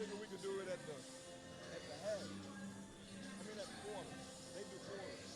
figure we could do it at the half. I mean at the quarter. They do quarters.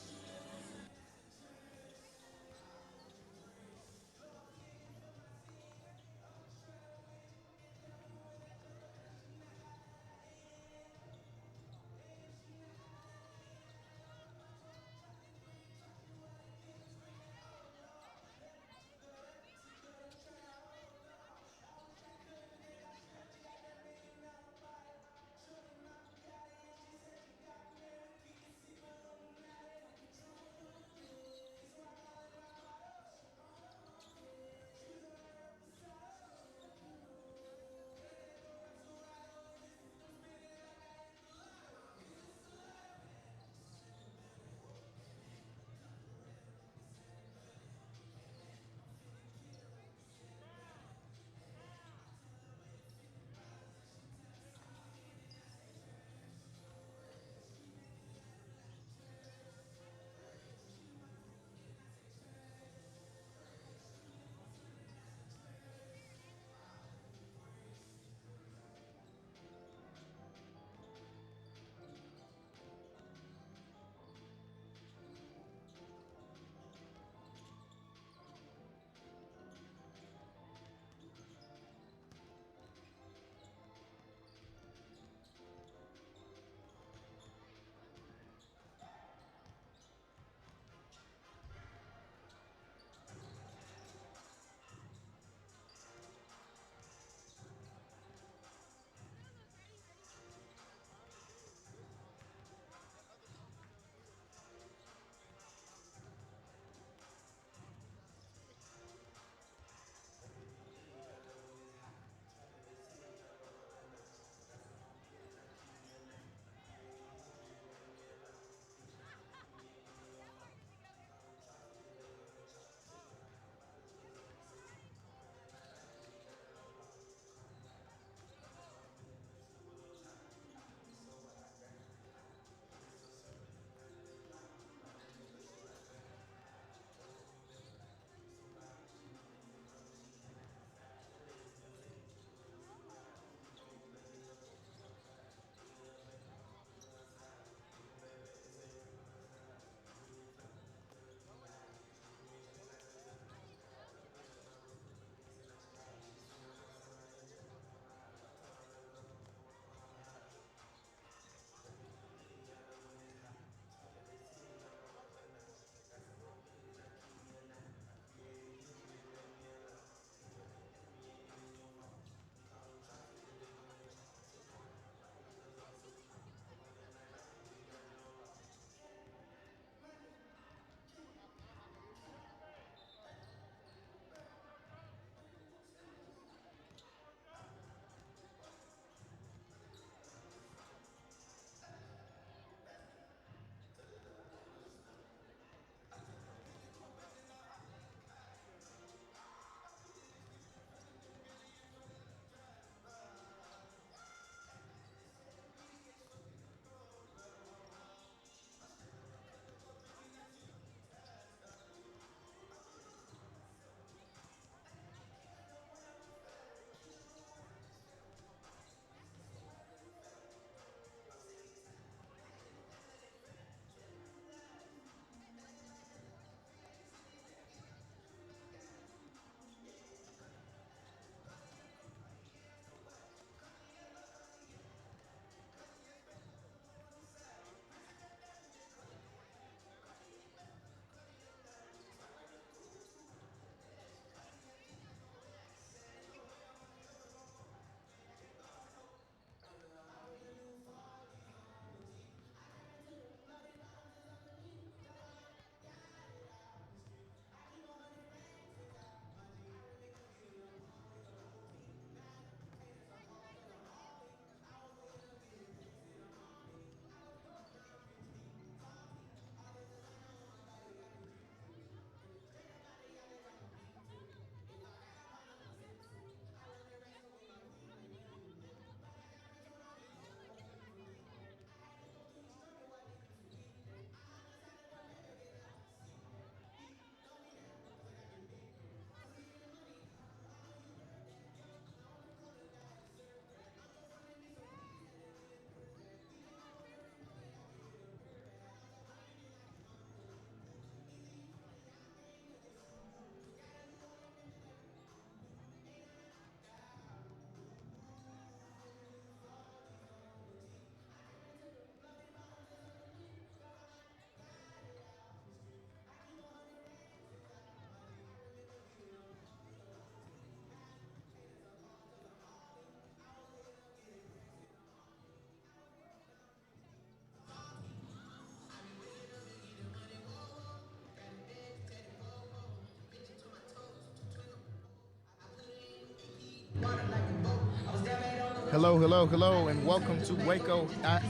Hello, hello, hello, and welcome to Waco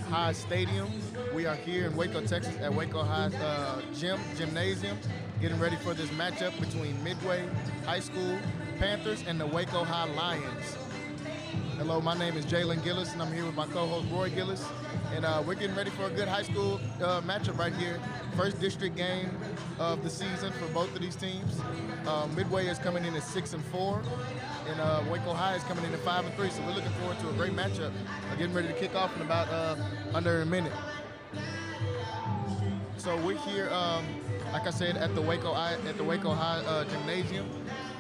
High Stadium. We are here in Waco, Texas, at Waco High Gymnasium, getting ready for this matchup between Midway High School Panthers and the Waco High Lions. Hello, my name is Jalen Gillis, and I'm here with my co-host Roy Gillis, and we're getting ready for a good high school matchup right here. First district game of the season for both of these teams. Midway is coming in at 6-4, and Waco High is coming in at 5-3. So we're looking forward to a great matchup. Getting ready to kick off in about under a minute. So we're here, like I said, at the Waco High Gymnasium,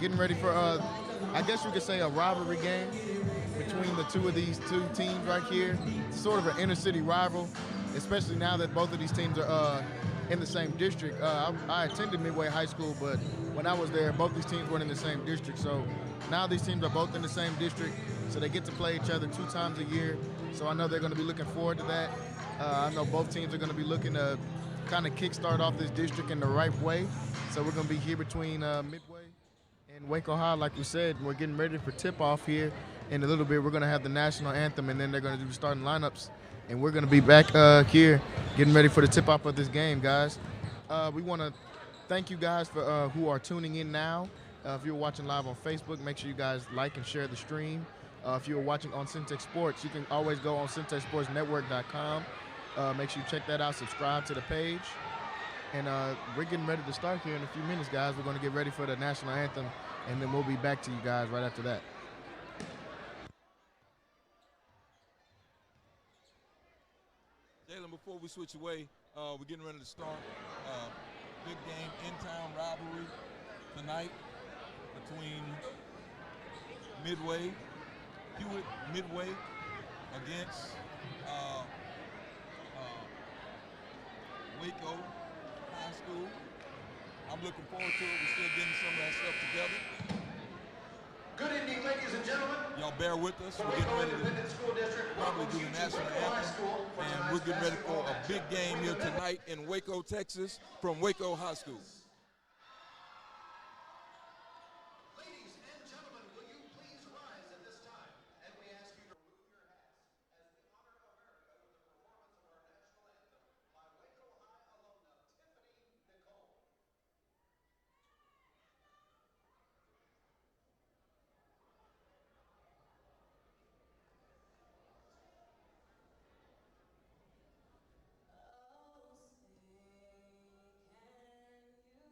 getting ready for, I guess you could say, a rivalry game between the these two teams right here. It's sort of an inner city rival, especially now that both of these teams are in the same district. I attended Midway High School, but when I was there, both these teams weren't in the same district. So now these teams are both in the same district, so they get to play each other 2 times a year. So I know they're going to be looking forward to that. I know both teams are going to be looking to kind of kickstart off this district in the right way. So we're going to be here between Midway and Waco High, like we said. We're getting ready for tip-off here in a little bit. We're going to have the national anthem, and then they're going to do starting lineups. And we're going to be back here getting ready for the tip-off of this game, guys. We want to thank you guys for who are tuning in now. If you're watching live on Facebook, make sure you guys like and share the stream. If you're watching on Syntex Sports, you can always go on syntexsportsnetwork.com. Make sure you check that out, subscribe to the page. And we're getting ready to start here in a few minutes, guys. We're going to get ready for the national anthem, and then we'll be back to you guys right after that. Jalen, before we switch away, we're getting ready to start. Big game, in-town rivalry tonight between Hewitt Midway against Waco High School. I'm looking forward to it. We're still getting some of that stuff together. Good evening, ladies and gentlemen. Y'all bear with us. We're getting ready to probably do the national anthem, and we're getting ready for a big game here tonight in Waco, Texas, from Waco High School. Ladies and gentlemen, will you please rise at this time? And we ask you to remove your hats as we honor America with the performance of our national anthem by Waco High alumna Tiffany Nicole. Oh, say, can you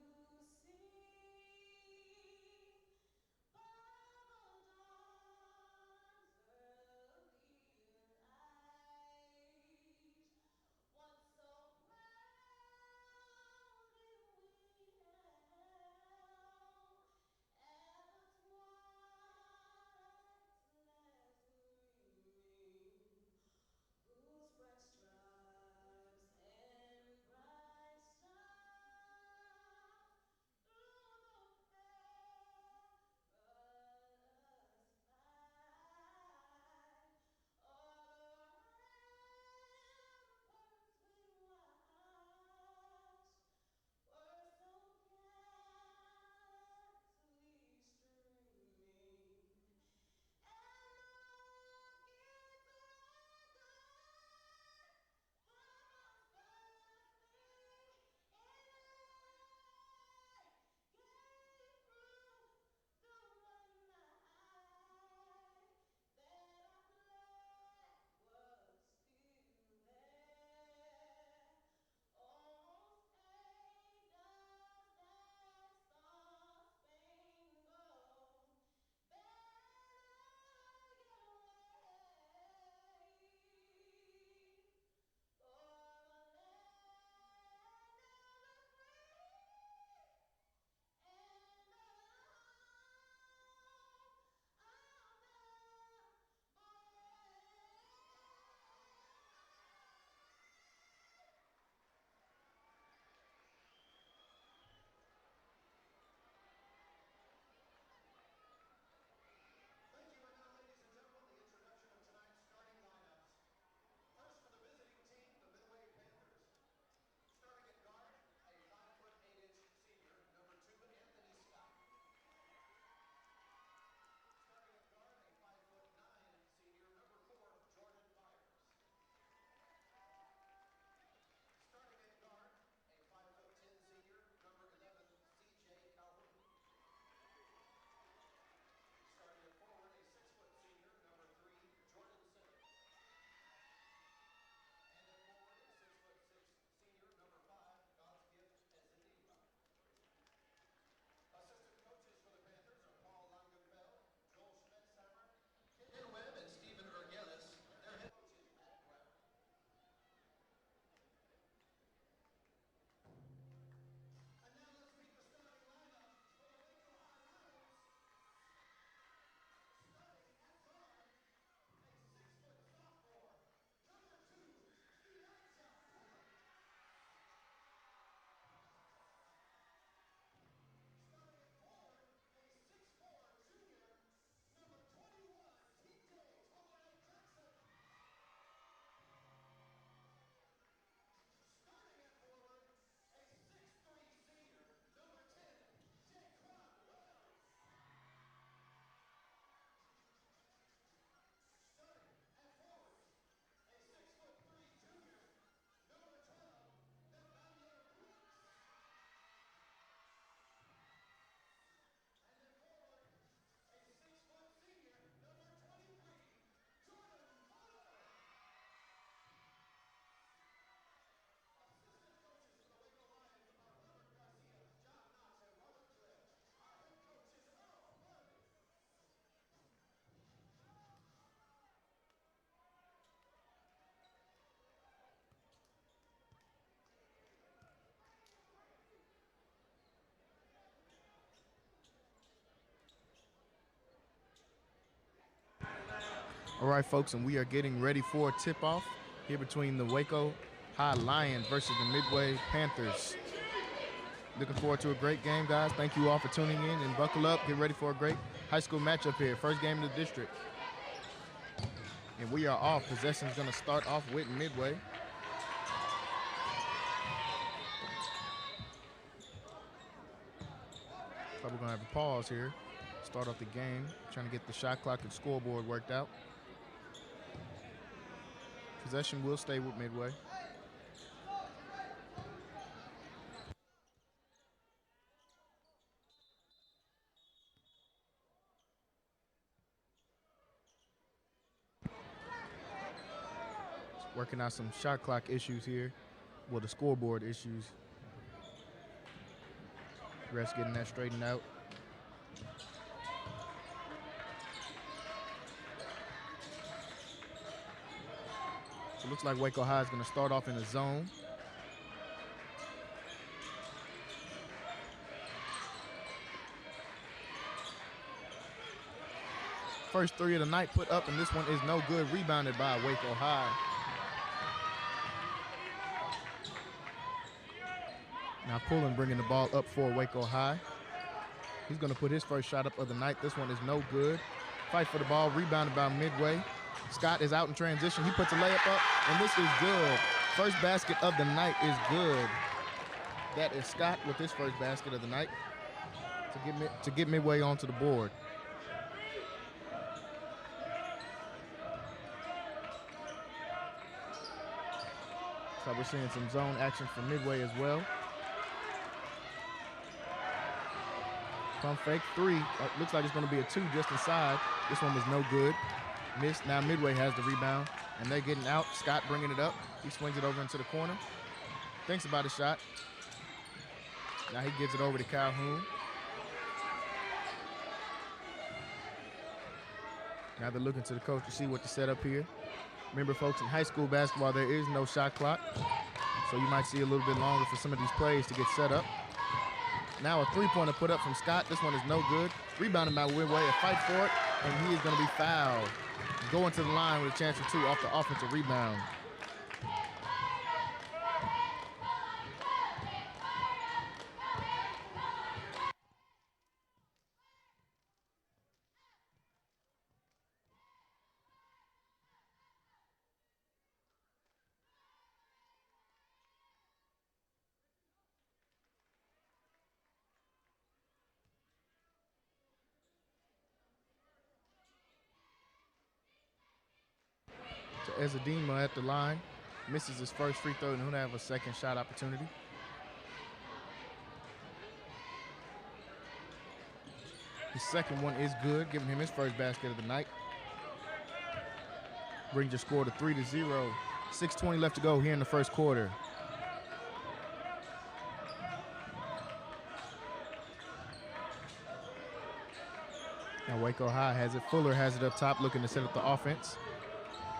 All right, folks, and we are getting ready for a tip-off here between the Waco High Lions versus the Midway Panthers. Looking forward to a great game, guys. Thank you all for tuning in, and buckle up. Get ready for a great high school matchup here. First game in the district. And we are off. Possession is going to start off with Midway. Probably going to have a pause here. Start off the game. Trying to get the shot clock and scoreboard worked out. Possession will stay with Midway. Working out some shot clock issues here. Well, the scoreboard issues. Refs getting that straightened out. So it looks like Waco High is going to start off in a zone. First three of the night put up, and this one is no good. Rebounded by Waco High. Now Pullen bringing the ball up for Waco High. He's going to put his first shot up of the night. This one is no good. Fight for the ball, rebounded by Midway. Scott is out in transition. He puts a layup up, and this is good. First basket of the night is good. That is Scott with his first basket of the night to get Midway onto the board. So we're seeing some zone action from Midway as well. Pump fake three. Looks like it's going to be a two just inside. This one was no good. Missed. Now Midway has the rebound, and they're getting out. Scott bringing it up. He swings it over into the corner. Thinks about his shot. Now he gives it over to Calhoun. Now they're looking to the coach to see what to set up here. Remember, folks, in high school basketball, there is no shot clock, so you might see a little bit longer for some of these plays to get set up. Now a three-pointer put up from Scott. This one is no good. Rebounded by Midway. A fight for it, and he is going to be fouled. Going to the line with a chance for two off the offensive rebound. Ezedema at the line, misses his first free throw, and he'll have a second shot opportunity. His second one is good, giving him his first basket of the night. Brings your score to 3-0. 6:20 left to go here in the first quarter. Now Waco High has it. Fuller has it up top, looking to set up the offense.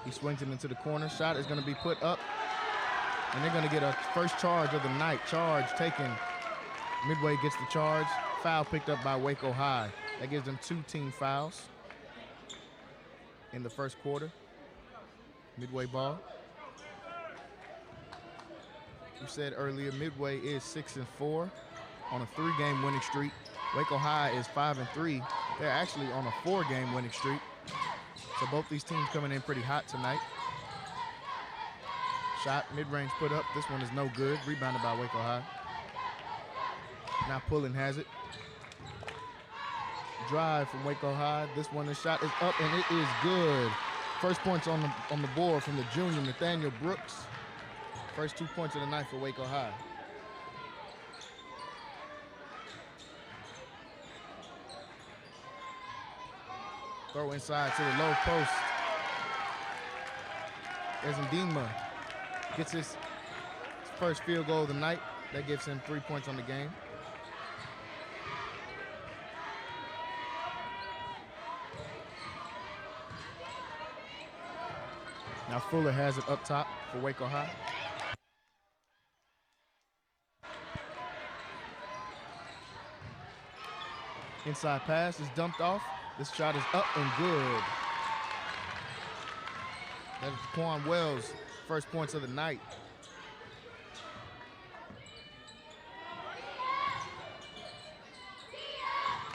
He swings it into the corner. Shot is going to be put up, and they're going to get a first charge of the night. Charge taken. Midway gets the charge. Foul picked up by Waco High. That gives them 2 team fouls in the first quarter. Midway ball. We said earlier, Midway is 6-4 on a 3-game winning streak. Waco High is 5-3. They're actually on a 4-game winning streak. So both these teams coming in pretty hot tonight. Shot, mid-range put up. This one is no good. Rebounded by Waco High. Now Pullen has it. Drive from Waco High. This one, the shot is up, and it is good. First points on the board from the junior, Nathaniel Brooks. First 2 points of the night for Waco High. Throw inside to the low post. Ezendema gets his first field goal of the night. That gives him 3 points on the game. Now Fuller has it up top for Waco High. Inside pass is dumped off. This shot is up and good. That is Quan Wells' first points of the night.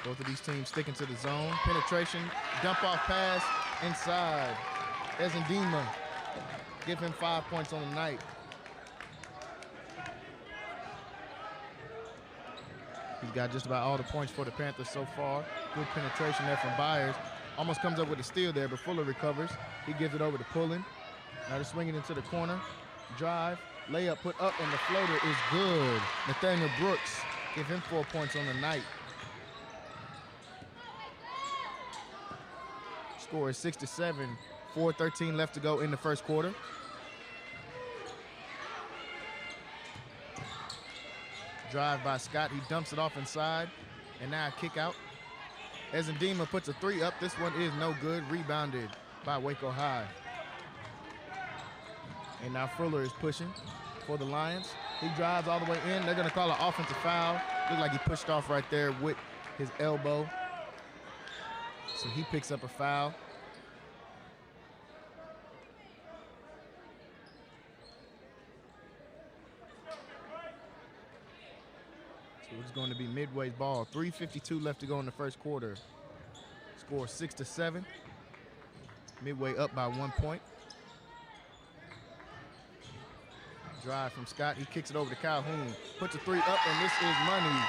Both of these teams sticking to the zone. Penetration, dump off pass inside. Ezendima give him 5 points on the night. He's got just about all the points for the Panthers so far. Good penetration there from Byers. Almost comes up with a steal there, but Fuller recovers. He gives it over to Pullen. Now they're swinging into the corner. Drive, layup put up, and the floater is good. Nathaniel Brooks give him 4 points on the night. Score is 6-7, 4:13 left to go in the first quarter. Drive by Scott, he dumps it off inside, and now a kick out. Ezendima puts a 3 up, this one is no good, rebounded by Waco High. And now Fuller is pushing for the Lions. He drives all the way in, they're gonna call an offensive foul. Looks like he pushed off right there with his elbow. So he picks up a foul. So it's going to be Midway's ball. 3:52 left to go in the first quarter. Score 6-7. Midway up by 1 point. Drive from Scott. He kicks it over to Calhoun. Puts a 3 up, and this is money.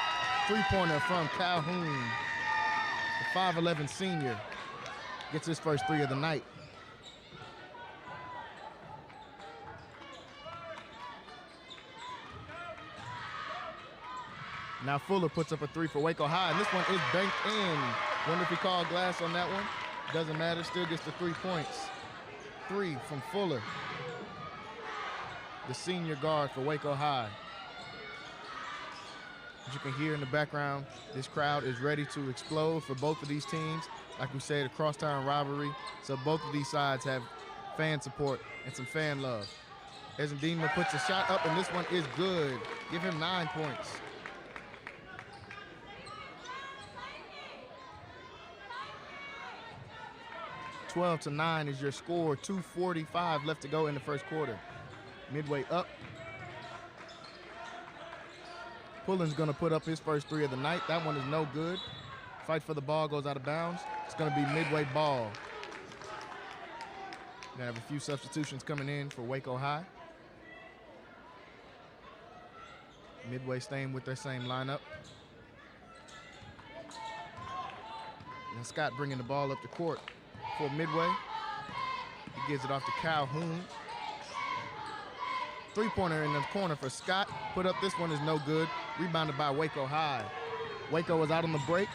Three-pointer from Calhoun. The 5'11 senior gets his first 3 of the night. Now Fuller puts up a 3 for Waco High, and this one is banked in. Wonder if he called glass on that one. Doesn't matter, still gets the 3 points. 3 from Fuller, the senior guard for Waco High. As you can hear in the background, this crowd is ready to explode for both of these teams. Like we said, a crosstown rivalry, so both of these sides have fan support and some fan love. Ezendima puts a shot up, and this one is good. Give him 9 points. (12-9) is your score. 2:45 left to go in the first quarter. Midway up. Pullen's gonna put up his first 3 of the night. That one is no good. Fight for the ball goes out of bounds. It's gonna be Midway ball. Gonna have a few substitutions coming in for Waco High. Midway staying with their same lineup. And Scott bringing the ball up the court for Midway. He gives it off to Calhoun. Three-pointer in the corner for Scott. Put up, this one is no good. Rebounded by Waco High. Waco was out on the break.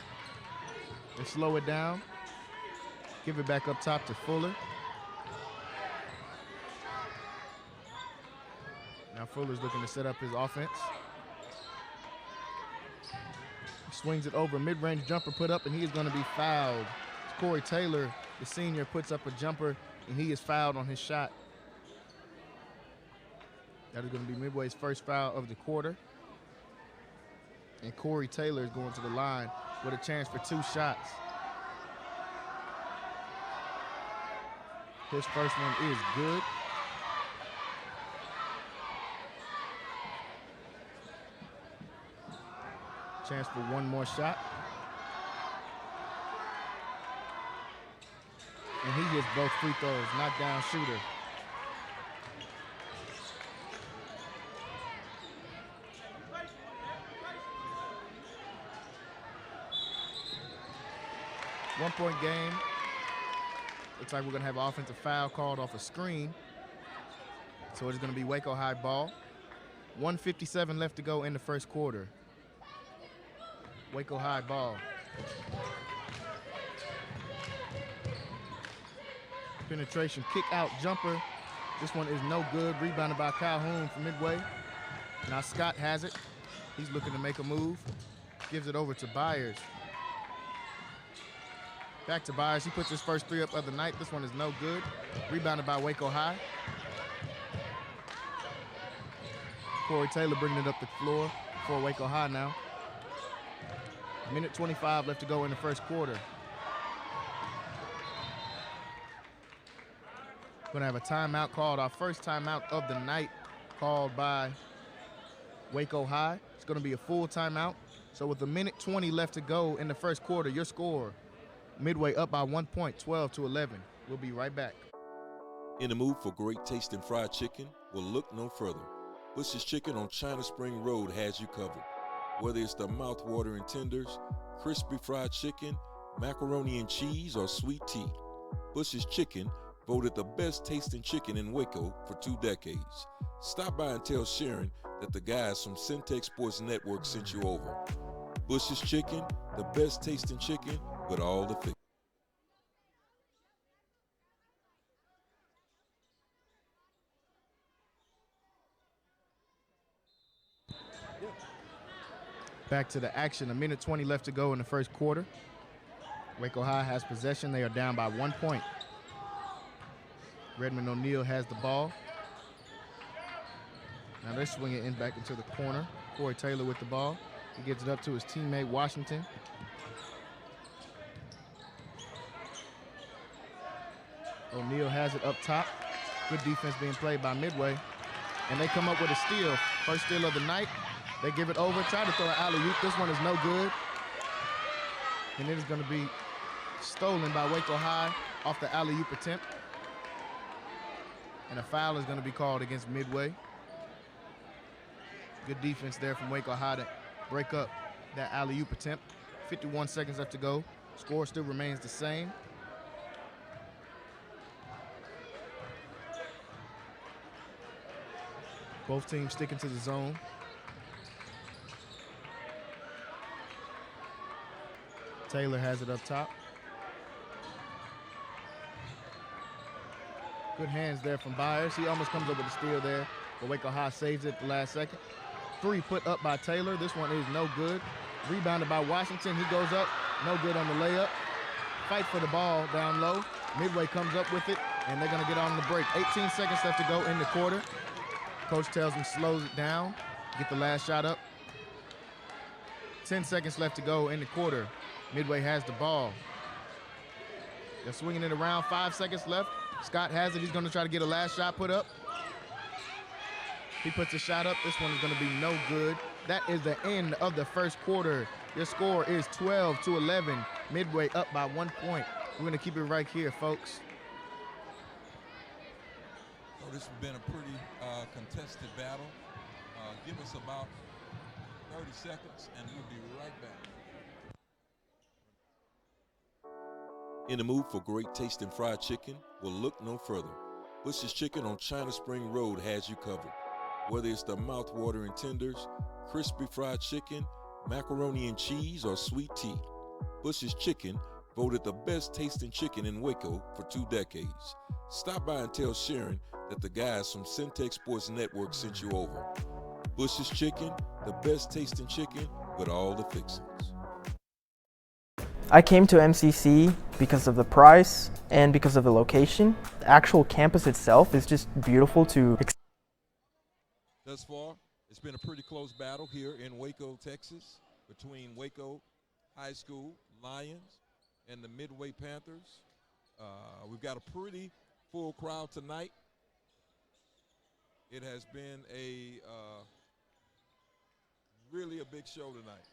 They slow it down. Give it back up top to Fuller. Now Fuller's looking to set up his offense. He swings it over, mid-range jumper put up, and he is going to be fouled. Corey Taylor, the senior, puts up a jumper, and he is fouled on his shot. That is going to be Midway's first foul of the quarter. And Corey Taylor is going to the line with a chance for 2 shots. His first one is good. Chance for 1 more shot. And he hits both free throws, knockdown shooter. One-point game. Looks like we're gonna have an offensive foul called off a screen. So it's gonna be Waco High ball. 1:57 left to go in the first quarter. Waco High ball. Penetration, kick out, jumper. This one is no good. Rebounded by Calhoun from Midway. Now Scott has it. He's looking to make a move. Gives it over to Byers. Back to Byers. He puts his first 3 up of the night. This one is no good. Rebounded by Waco High. Corey Taylor bringing it up the floor for Waco High now. 1:25 left to go in the first quarter. Going to have a timeout called, our first timeout of the night, called by Waco High. It's going to be a full timeout. So with 1:20 left to go in the first quarter, your score, Midway up by 1 point, 12-11. We'll be right back. In the mood for great tasting fried chicken? Well, look no further. Bush's Chicken on China Spring Road has you covered. Whether it's the mouth-watering tenders, crispy fried chicken, macaroni and cheese, or sweet tea, Bush's Chicken voted the best tasting chicken in Waco for 2 decades. Stop by and tell Sharon that the guys from Syntech Sports Network sent you over. Bush's Chicken, the best tasting chicken with all the fixings. Back to the action, 1:20 left to go in the first quarter. Waco High has possession. They are down by 1 point. Redmond O'Neal has the ball. Now they're swinging in back into the corner. Corey Taylor with the ball. He gives it up to his teammate Washington. O'Neal has it up top. Good defense being played by Midway. And they come up with a steal. First steal of the night. They give it over, try to throw an alley-oop. This one is no good. And it is going to be stolen by Waco High off the alley-oop attempt. And a foul is going to be called against Midway. Good defense there from Waco High to break up that alley-oop attempt. 51 seconds left to go. Score still remains the same. Both teams sticking to the zone. Taylor has it up top. Good hands there from Byers. He almost comes up with a steal there, but Waco High saves it at the last second. 3 put up by Taylor. This one is no good. Rebounded by Washington. He goes up. No good on the layup. Fight for the ball down low. Midway comes up with it, and they're going to get on the break. 18 seconds left to go in the quarter. Coach tells them slows it down. Get the last shot up. 10 seconds left to go in the quarter. Midway has the ball. They're swinging it around. 5 seconds left. Scott has it. He's going to try to get a last shot put up. He puts a shot up. This one is going to be no good. That is the end of the first quarter. Your score is 12-11. Midway up by 1 point. We're going to keep it right here, folks. So this has been a pretty contested battle. Give us about 30 seconds and we'll be right back. In the mood for great tasting fried chicken? Well, look no further. Bush's Chicken on China Spring Road has you covered. Whether it's the mouth-watering tenders, crispy fried chicken, macaroni and cheese, or sweet tea, Bush's Chicken voted the best tasting chicken in Waco for 2 decades. Stop by and tell Sharon that the guys from Syntech Sports Network sent you over. Bush's Chicken, the best tasting chicken with all the fixings. I came to MCC because of the price and because of the location. The actual campus itself is just beautiful to experience. Thus far, it's been a pretty close battle here in Waco, Texas, between Waco High School Lions and the Midway Panthers. We've got a pretty full crowd tonight. It has been a really a big show tonight.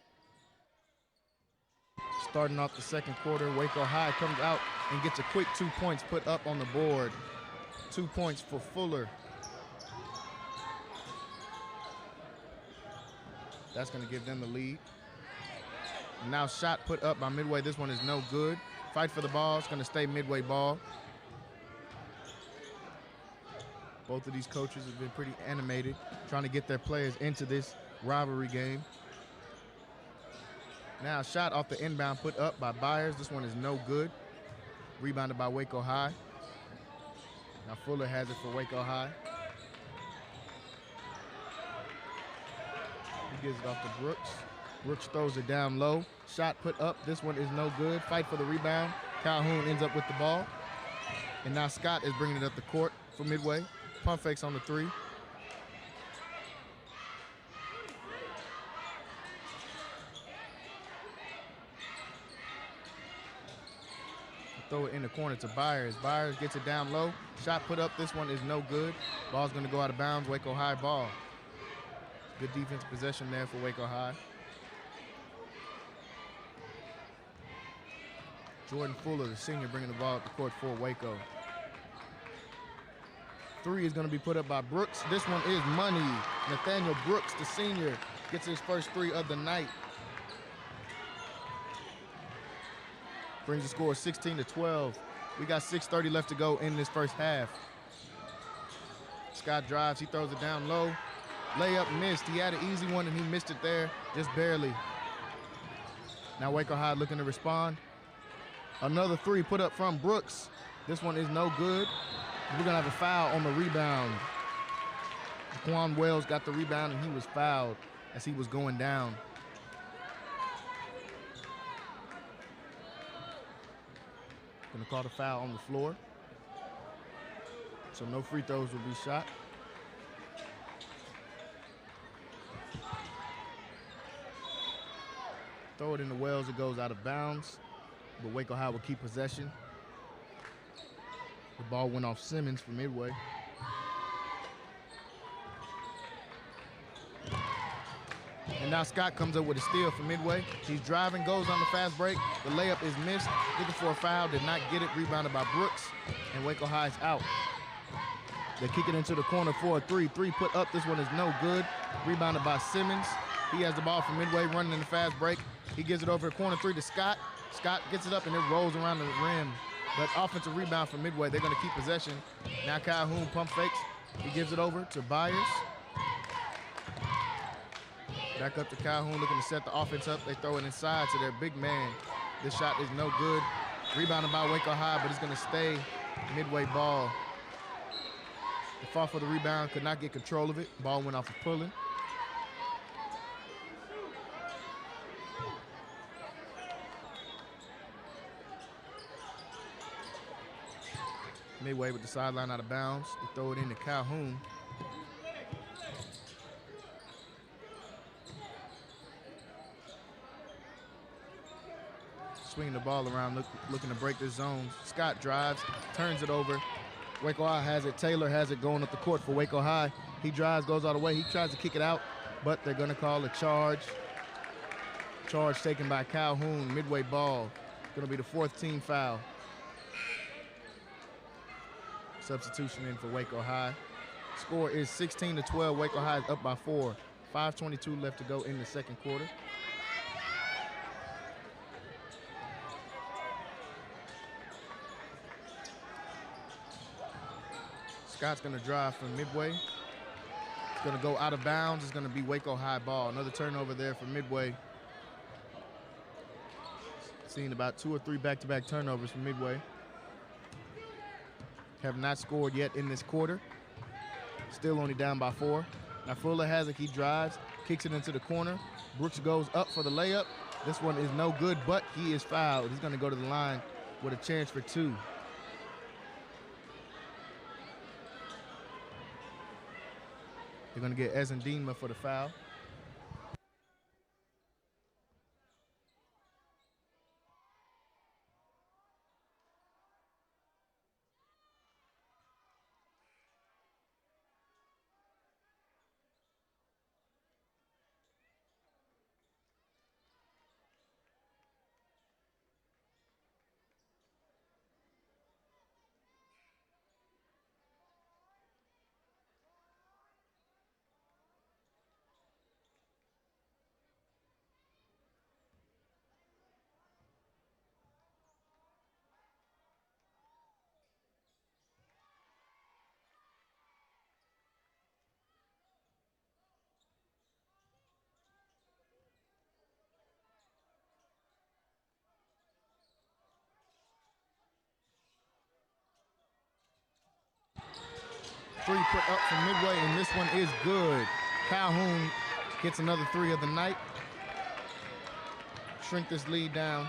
Starting off the second quarter, Waco High comes out and gets a quick 2 points put up on the board. 2 points for Fuller. That's going to give them the lead. And now shot put up by Midway. This one is no good. Fight for the ball. It's going to stay Midway ball. Both of these coaches have been pretty animated, trying to get their players into this rivalry game. Now a shot off the inbound put up by Byers. This one is no good. Rebounded by Waco High. Now Fuller has it for Waco High. He gives it off to Brooks. Brooks throws it down low. Shot put up. This one is no good. Fight for the rebound. Calhoun ends up with the ball. And now Scott is bringing it up the court for Midway. Pump fakes on the 3. throw it in the corner to Byers. Byers gets it down low. Shot put up. This one is no good. Ball's going to go out of bounds. Waco High ball. Good defensive possession there for Waco High. Jordan Fuller, the senior, bringing the ball up the court for Waco. Three is going to be put up by Brooks. This one is money. Nathaniel Brooks, the senior, gets his first three of the night. Brings the score 16-12. We got 6:30 left to go in this first half. Scott drives, he throws it down low. Layup missed. He had an easy one and he missed it there, just barely. Now Waco High looking to respond. Another three put up from Brooks. This one is no good. We're gonna have a foul on the rebound. Quan Wells got the rebound and he was fouled as he was going down. Gonna call the foul on the floor. So no free throws will be shot. Throw it in the Wells, it goes out of bounds. But Waco High will keep possession. The ball went off Simmons for Midway. And now Scott comes up with a steal for Midway. He's driving, goes on the fast break. The layup is missed. Looking for a foul, did not get it. Rebounded by Brooks, and Waco High is out. They kick it into the corner for a three. Three put up, this one is no good. Rebounded by Simmons. He has the ball from Midway, running in the fast break. He gives it over the corner three to Scott. Scott gets it up and it rolls around the rim. But offensive rebound for Midway. They're going to keep possession. Now Calhoun pump fakes. He gives it over to Byers. Back up to Calhoun looking to set the offense up. They throw it inside to their big man. This shot is no good. Rebounded by Waco High, but it's going to stay Midway ball. They fought for the rebound, could not get control of it. Ball went off of pulling. Midway with the sideline out of bounds. They throw it into Calhoun. Swinging the ball around, looking to break the zones. Scott drives, turns it over. Waco High has it. Taylor has it going up the court for Waco High. He drives, goes all the way. He tries to kick it out, but they're going to call a charge. Charge taken by Calhoun. Midway ball. Going to be the fourth team foul. Substitution in for Waco High. Score is 16-12. Waco High is up by 4. 5:22 left to go in the second quarter. Scott's going to drive from Midway. It's going to go out of bounds. It's going to be Waco High ball. Another turnover there for Midway. Seeing about 2 or 3 back-to-back turnovers from Midway. Have not scored yet in this quarter. Still only down by 4. Now Fuller has it. He drives, kicks it into the corner. Brooks goes up for the layup. This one is no good, but he is fouled. He's going to go to the line with a chance for 2. They're going to get Ezendima for the foul. Three put up from Midway, and this one is good. Calhoun gets another 3 of the night. Shrink this lead down.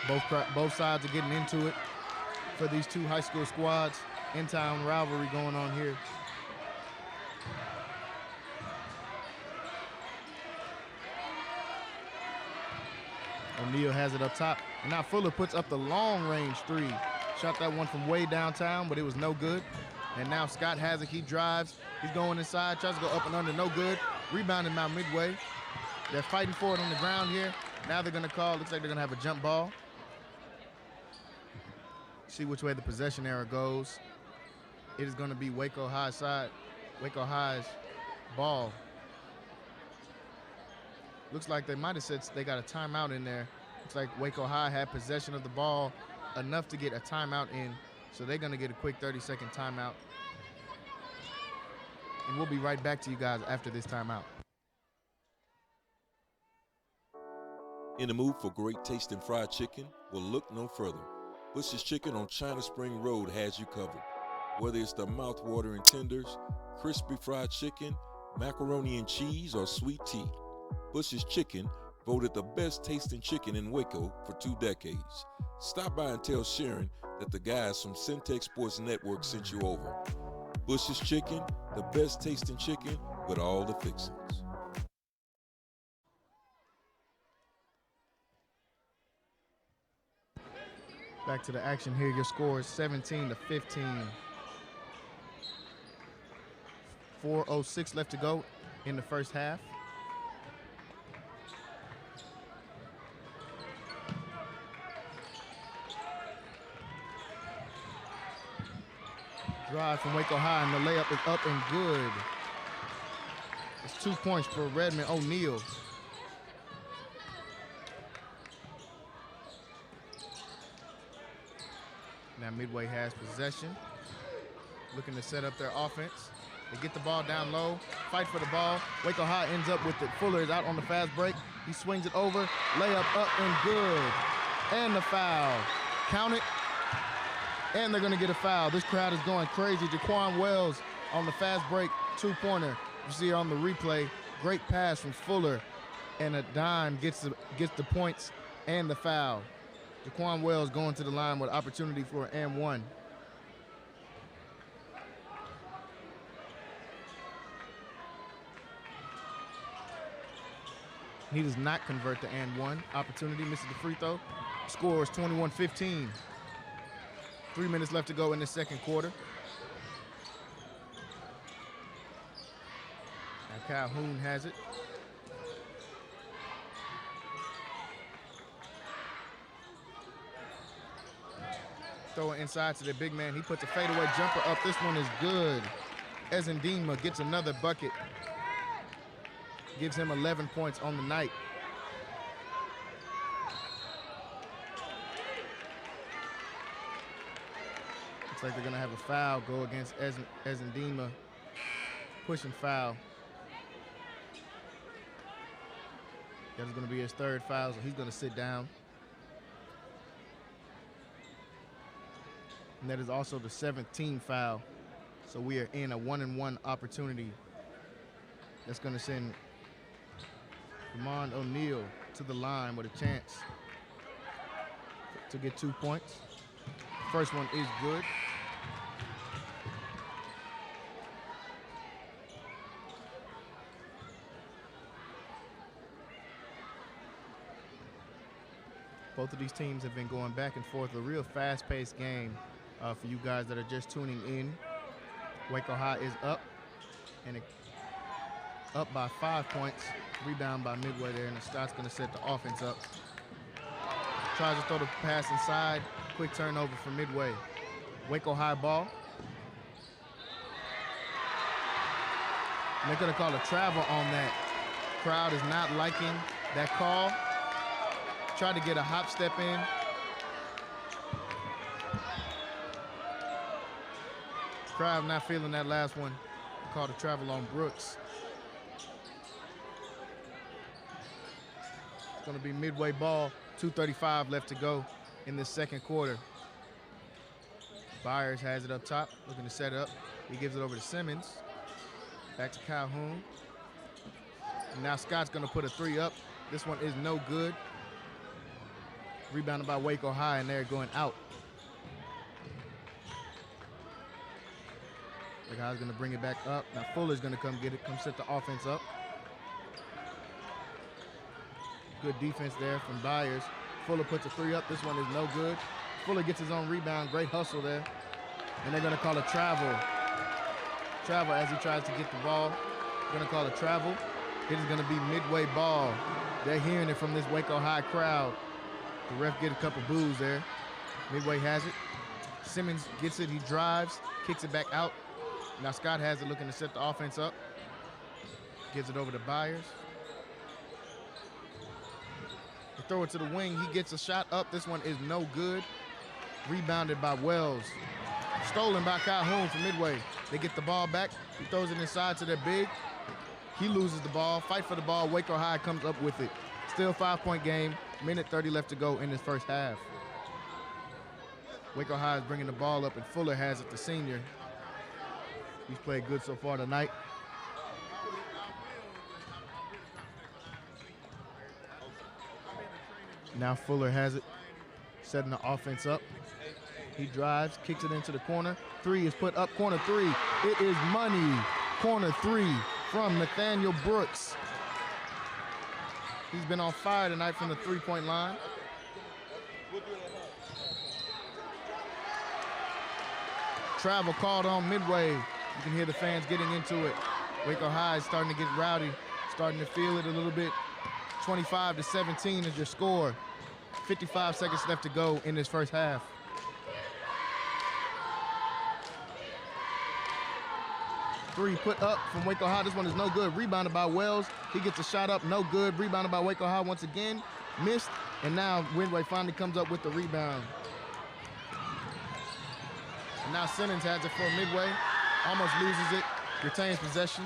Both sides are getting into it for these two high school squads. In-town rivalry going on here. O'Neal has it up top. And now Fuller puts up the long-range three. Shot that one from way downtown, but it was no good. And now Scott has it. He drives. He's going inside. Tries to go up and under. No good. Rebounded by Midway. They're fighting for it on the ground here. Now they're going to call. Looks like they're going to have a jump ball. See which way the possession arrow goes. It is going to be Waco High side. Waco High's ball. Looks like they might have said they got a timeout in there. Looks like Waco High had possession of the ball enough to get a timeout in. So they're going to get a quick 30-second timeout. And we'll be right back to you guys after this timeout. In the mood for great tasting fried chicken? Well, look no further. Bush's Chicken on China Spring Road has you covered. Whether it's the mouth-watering tenders, crispy fried chicken, macaroni and cheese, or sweet tea, Bush's Chicken voted the best tasting chicken in Waco for 2 decades. Stop by and tell Sharon that the guys from Centex Sports Network sent you over. Bush's Chicken, the best tasting chicken with all the fixings. Back to the action here. Your score is 17-15. 4:06 left to go in the first half. Drive from Waco High, and the layup is up and good. It's 2 points for Redmond. O'Neal. Now Midway has possession. Looking to set up their offense. They get the ball down low, fight for the ball. Waco High ends up with it. Fuller is out on the fast break. He swings it over, layup up and good. And the foul. Count it. And they're gonna get a foul. This crowd is going crazy. Jaquan Wells on the fast break, 2-pointer. You see on the replay, great pass from Fuller. And a dime gets the points and the foul. Jaquan Wells going to the line with opportunity for an and one. He does not convert the and one opportunity, misses the free throw. Score is 21-15. 3 minutes left to go in the second quarter. Now Calhoun has it. Throw it inside to the big man. He puts a fadeaway jumper up. This one is good. Ezendima gets another bucket. Gives him 11 points on the night. Looks like they're gonna have a foul go against Ezendima. Pushing foul. That is gonna be his third foul, so he's gonna sit down. And that is also the 17th foul. So we are in a 1-and-1 opportunity. That's gonna send Ramon O'Neal to the line with a chance to get 2 points. First one is good. Both of these teams have been going back and forth, a real fast-paced game for you guys that are just tuning in. Waco High is up, and up by 5 points. Rebound by Midway there, and Scott's gonna set the offense up. Tries to throw the pass inside. Quick turnover for Midway. Waco High ball. And they're gonna call a travel on that. Crowd is not liking that call. Tried to get a hop step in. Crowd not feeling that last one. Called a travel on Brooks. It's gonna be Midway ball. 2:35 left to go in this second quarter. Byers has it up top, looking to set it up. He gives it over to Simmons. Back to Calhoun. And now Scott's gonna put a three up. This one is no good. Rebounded by Waco High, and they're going out. The guy's gonna bring it back up. Now Fuller's gonna come get it, come set the offense up. Good defense there from Byers. Fuller puts a three up. This one is no good. Fuller gets his own rebound. Great hustle there. And they're going to call a travel. Travel as he tries to get the ball. They're going to call a travel. It is going to be Midway ball. They're hearing it from this Waco High crowd. The ref get a couple boos there. Midway has it. Simmons gets it. He drives, kicks it back out. Now Scott has it, looking to set the offense up. Gives it over to Byers. They throw it to the wing. He gets a shot up. This one is no good. Rebounded by Wells. Stolen by Calhoun from Midway. They get the ball back. He throws it inside to their big. He loses the ball. Fight for the ball. Waco High comes up with it. Still 5-point game. Minute 30 left to go in this first half. Waco High is bringing the ball up, and Fuller has it, the senior. He's played good so far tonight. Now Fuller has it, setting the offense up. He drives, kicks it into the corner. Three is put up, corner three. It is money. Corner three from Nathaniel Brooks. He's been on fire tonight from the three-point line. Travel called on Midway. You can hear the fans getting into it. Waco High is starting to get rowdy, starting to feel it a little bit. 25-17 is your score. 55 seconds left to go in this first half. Three put up from Waco High. This one is no good. Rebounded by Wells. He gets a shot up, no good. Rebounded by Waco High once again. Missed, and now Midway finally comes up with the rebound. And now Simmons has it for Midway. Almost loses it, retains possession.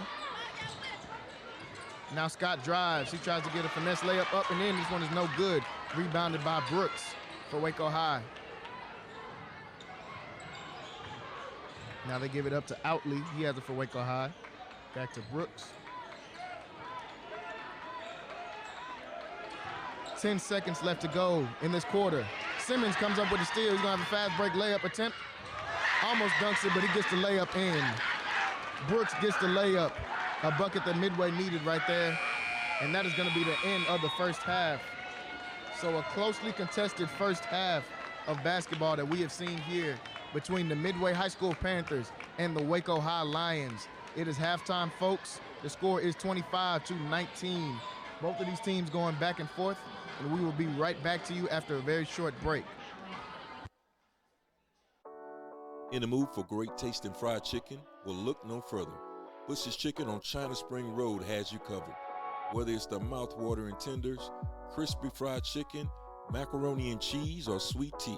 Now Scott drives. He tries to get a finesse layup up and in. This one is no good. Rebounded by Brooks for Waco High. Now they give it up to Outley. He has it for Waco High. Back to Brooks. 10 seconds left to go in this quarter. Simmons comes up with a steal. He's gonna have a fast break layup attempt. Almost dunks it, but he gets the layup in. Brooks gets the layup. A bucket that Midway needed right there. And that is gonna be the end of the first half. So a closely contested first half of basketball that we have seen here between the Midway High School Panthers and the Waco High Lions. It is halftime, folks. The score is 25-19. Both of these teams going back and forth, and we will be right back to you after a very short break. In the mood for great tasting fried chicken? Well, look no further. Bush's Chicken on China Spring Road has you covered. Whether it's the mouth-watering tenders, crispy fried chicken, macaroni and cheese, or sweet tea,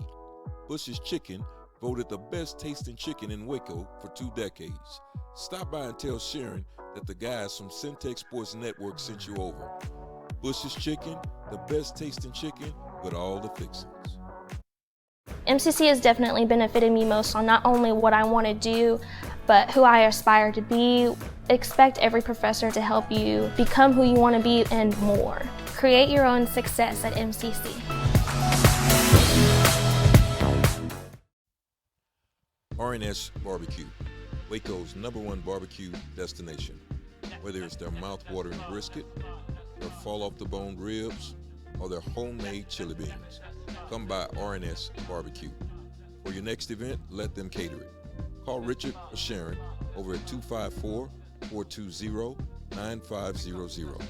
Bush's Chicken voted the best tasting chicken in Waco for 2 decades. Stop by and tell Sharon that the guys from Centex Sports Network sent you over. Bush's Chicken, the best tasting chicken with all the fixings. MCC has definitely benefited me most on not only what I want to do, but who I aspire to be. Expect every professor to help you become who you want to be and more. Create your own success at MCC. R&S Barbecue, Waco's #1 barbecue destination. Whether it's their mouth-watering brisket, their fall-off-the-bone ribs, or their homemade chili beans, come by R&S Barbecue. For your next event, let them cater it. Call Richard or Sharon over at 254-420-9500.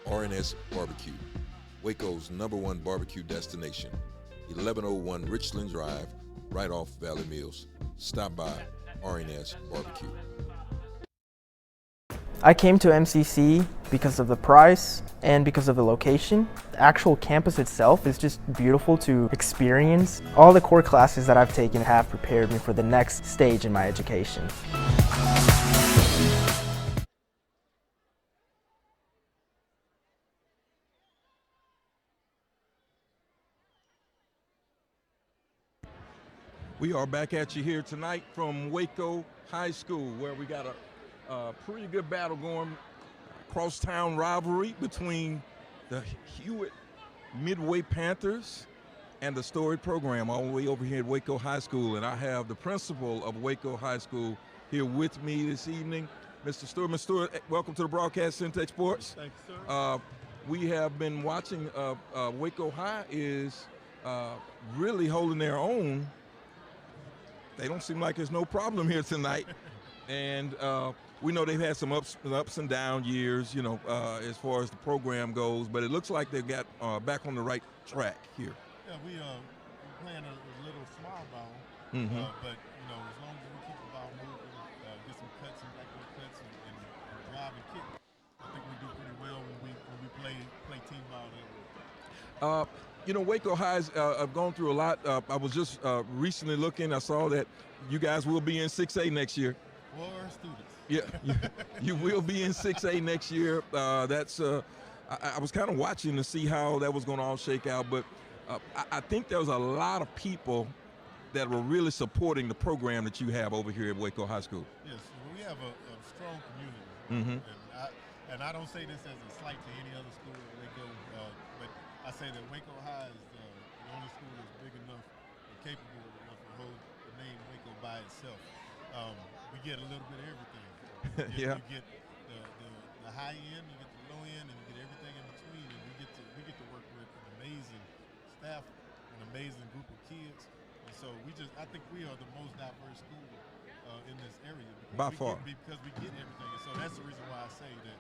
R&S Barbecue, Waco's #1 barbecue destination. 1101 Richland Drive, right off Valley Mills. Stop by R&S Barbecue. I came to MCC because of the price and because of the location. The actual campus itself is just beautiful to experience. All the core classes that I've taken have prepared me for the next stage in my education. We are back at you here tonight from Waco High School, where we got a pretty good battle going. Crosstown rivalry between the Hewitt Midway Panthers and the storied program all the way over here at Waco High School. And I have the principal of Waco High School here with me this evening, Mr. Stewart. Mr. Stewart, welcome to the broadcast, Centex Sports. Thank you, sir. we have been watching Waco High is really holding their own. They don't seem like there's no problem here tonight. And we know they've had some ups and down years, you know, as far as the program goes, but it looks like they've got back on the right track here. Yeah, we're playing a little small ball, Mm-hmm. but you know, as long as we keep the ball moving, get some cuts and backward cuts and drive and kick, I think we do pretty well when we play team ball that way. You know, Waco High's have gone through a lot. I was just recently looking. I saw that you guys will be in 6A next year. For students. Yeah, you will be in 6A next year. I was kind of watching to see how that was going to all shake out, but I think there was a lot of people that were really supporting the program that you have over here at Waco High School. Yes, we have a strong community, Mm-hmm. and I don't say this as a slight to any other school at Waco, but I say that Waco High is the only school that's big enough and capable enough to hold the name Waco by itself. We get a little bit of everything. Yeah. You get the high end, you get the low end, and you get everything in between. And we get to work with an amazing staff, an amazing group of kids. And so I think we are the most diverse school in this area. By far. Because we get everything. And so that's the reason why I say that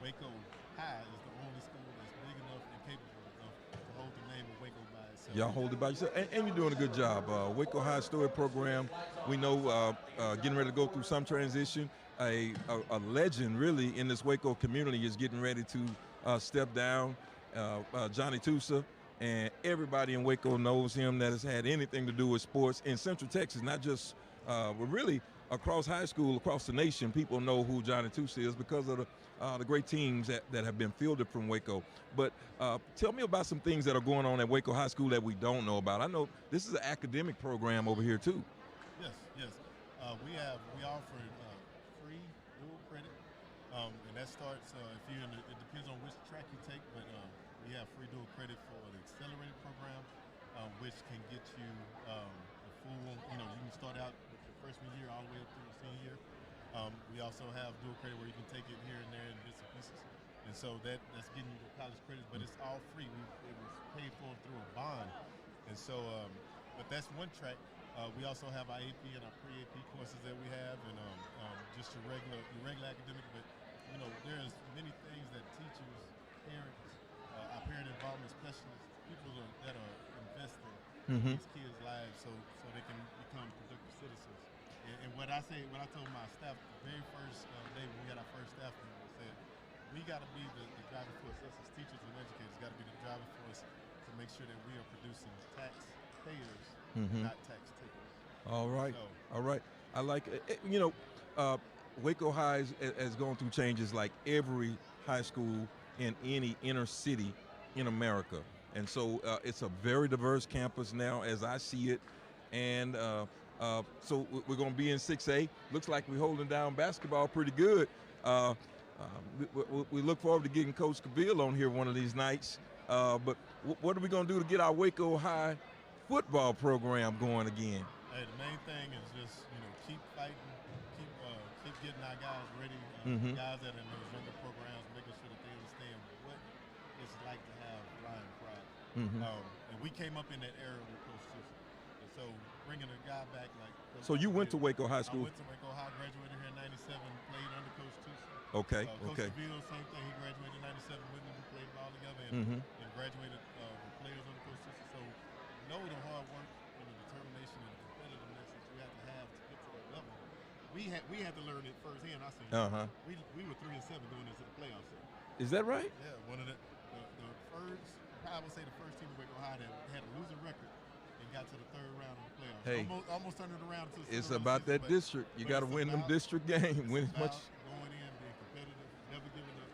Waco High is the only school that's big enough and capable enough to hold the name of Waco by itself. Y'all hold it by yourself, and you're doing a good job. Waco High Story program, we know getting ready to go through some transition. A legend really in this Waco community is getting ready to step down, Johnny Tusa, and everybody in Waco knows him that has had anything to do with sports in Central Texas, not just, but really across high school, across the nation. People know who Johnny Tusa is because of the great teams that have been fielded from Waco. But tell me about some things that are going on at Waco High School that we don't know about. I know this is an academic program over here too. Yes. We offer free dual credit, and that starts if you're it depends on which track you take, but we have free dual credit for the accelerated program, which can get you the full. You know, you can start out with your freshman year all the way up through your senior year. We also have dual credit where you can take it here and there in bits and pieces, and so that's getting you the college credits, but it's all free. It was paid for through a bond, and so but that's one track. We also have our AP and our pre-AP courses that we have, and just your regular academic. But you know, there's many things that teachers, parents, our parent involvement specialists, people that are investing in these kids' lives, so they can become productive citizens. And what I told my staff the very first day when we had our first staff meeting, I said, we got to be the driving force. Us as teachers and educators got to be the driving force to make sure that we are producing taxpayers, not tax takers. All right. I like it. You know, Waco High has gone through changes like every high school in any inner city in America. And so it's a very diverse campus now as I see it. And so we're going to be in 6A. Looks like we're holding down basketball pretty good. We look forward to getting Coach Cavill on here one of these nights. But what are we going to do to get our Waco High football program going again? Hey, the main thing is just, you know, keep fighting, keep getting our guys ready, guys that are in those younger programs, making sure that they understand what it's like to have Lion pride. And we came up in that era with Coach Tusa. And so bringing a guy back like Coach So you went to Waco High School? I went to Waco High, graduated here in 97, played under Coach Tusa. Okay, Coach Cavill, same thing. He graduated in 97 with me. We played ball together and graduated with players under Coach Tusa. So know the hard work and the determination and the competitiveness that you have to get to that level. We had to learn it firsthand. I said, we were 3-7 going into the playoffs. Is that right? Yeah, one of the first, I would say the first team in Waco High that had a losing record and got to the third round of the playoffs. Hey, almost turned it around to the it's about that district. You got to win them district games. Win as much. Going in, being competitive, never giving up,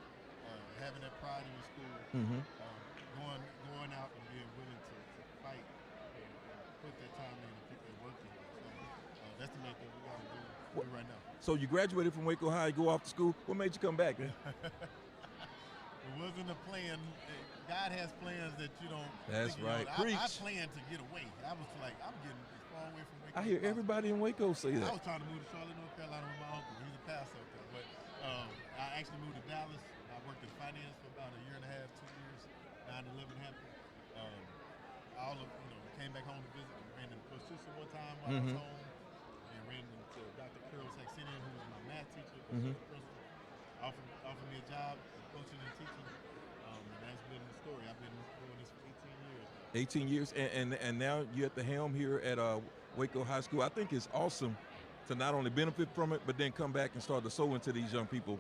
having that pride in your school, going out and being willing to fight and put that time in and put that work in. So that's the main thing we got to do right now. So you graduated from Waco High, you go off to school. What made you come back, man? It wasn't a plan. God has plans that you don't. That's right. I planned to get away. I was like, I'm getting as far away from Waco. I hear everybody in Waco say that. I was trying to move to Charlotte, North Carolina with my uncle. He's a pastor up there. But I actually moved to Dallas. I worked in finance for about a year and a half, 2 years. 9/11 happened. Came back home to visit and ran into Coach Tusa one time while I was home, and ran into Dr. Curl Saxenian, who was my math teacher, principal. Offered me a job coaching and teaching, and that's been the story. I've been doing this for 18 years. 18 years, and now you're at the helm here at Waco High School. I think it's awesome to not only benefit from it, but then come back and start to sow into these young people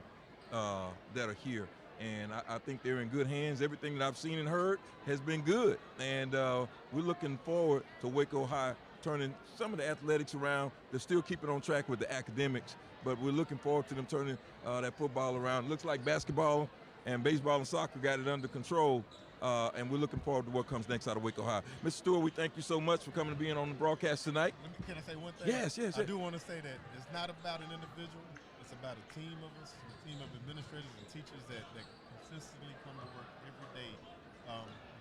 that are here. And I think they're in good hands. Everything that I've seen and heard has been good. And we're looking forward to Waco High turning some of the athletics around. They're still keeping on track with the academics, but we're looking forward to them turning that football around. Looks like basketball and baseball and soccer got it under control. And we're looking forward to what comes next out of Waco High. Mr. Stewart, we thank you so much for coming and being on the broadcast tonight. Can I say one thing? Yes. I do want to say that it's not about an individual. It's about a team of us, a team of administrators and teachers that consistently come to work every day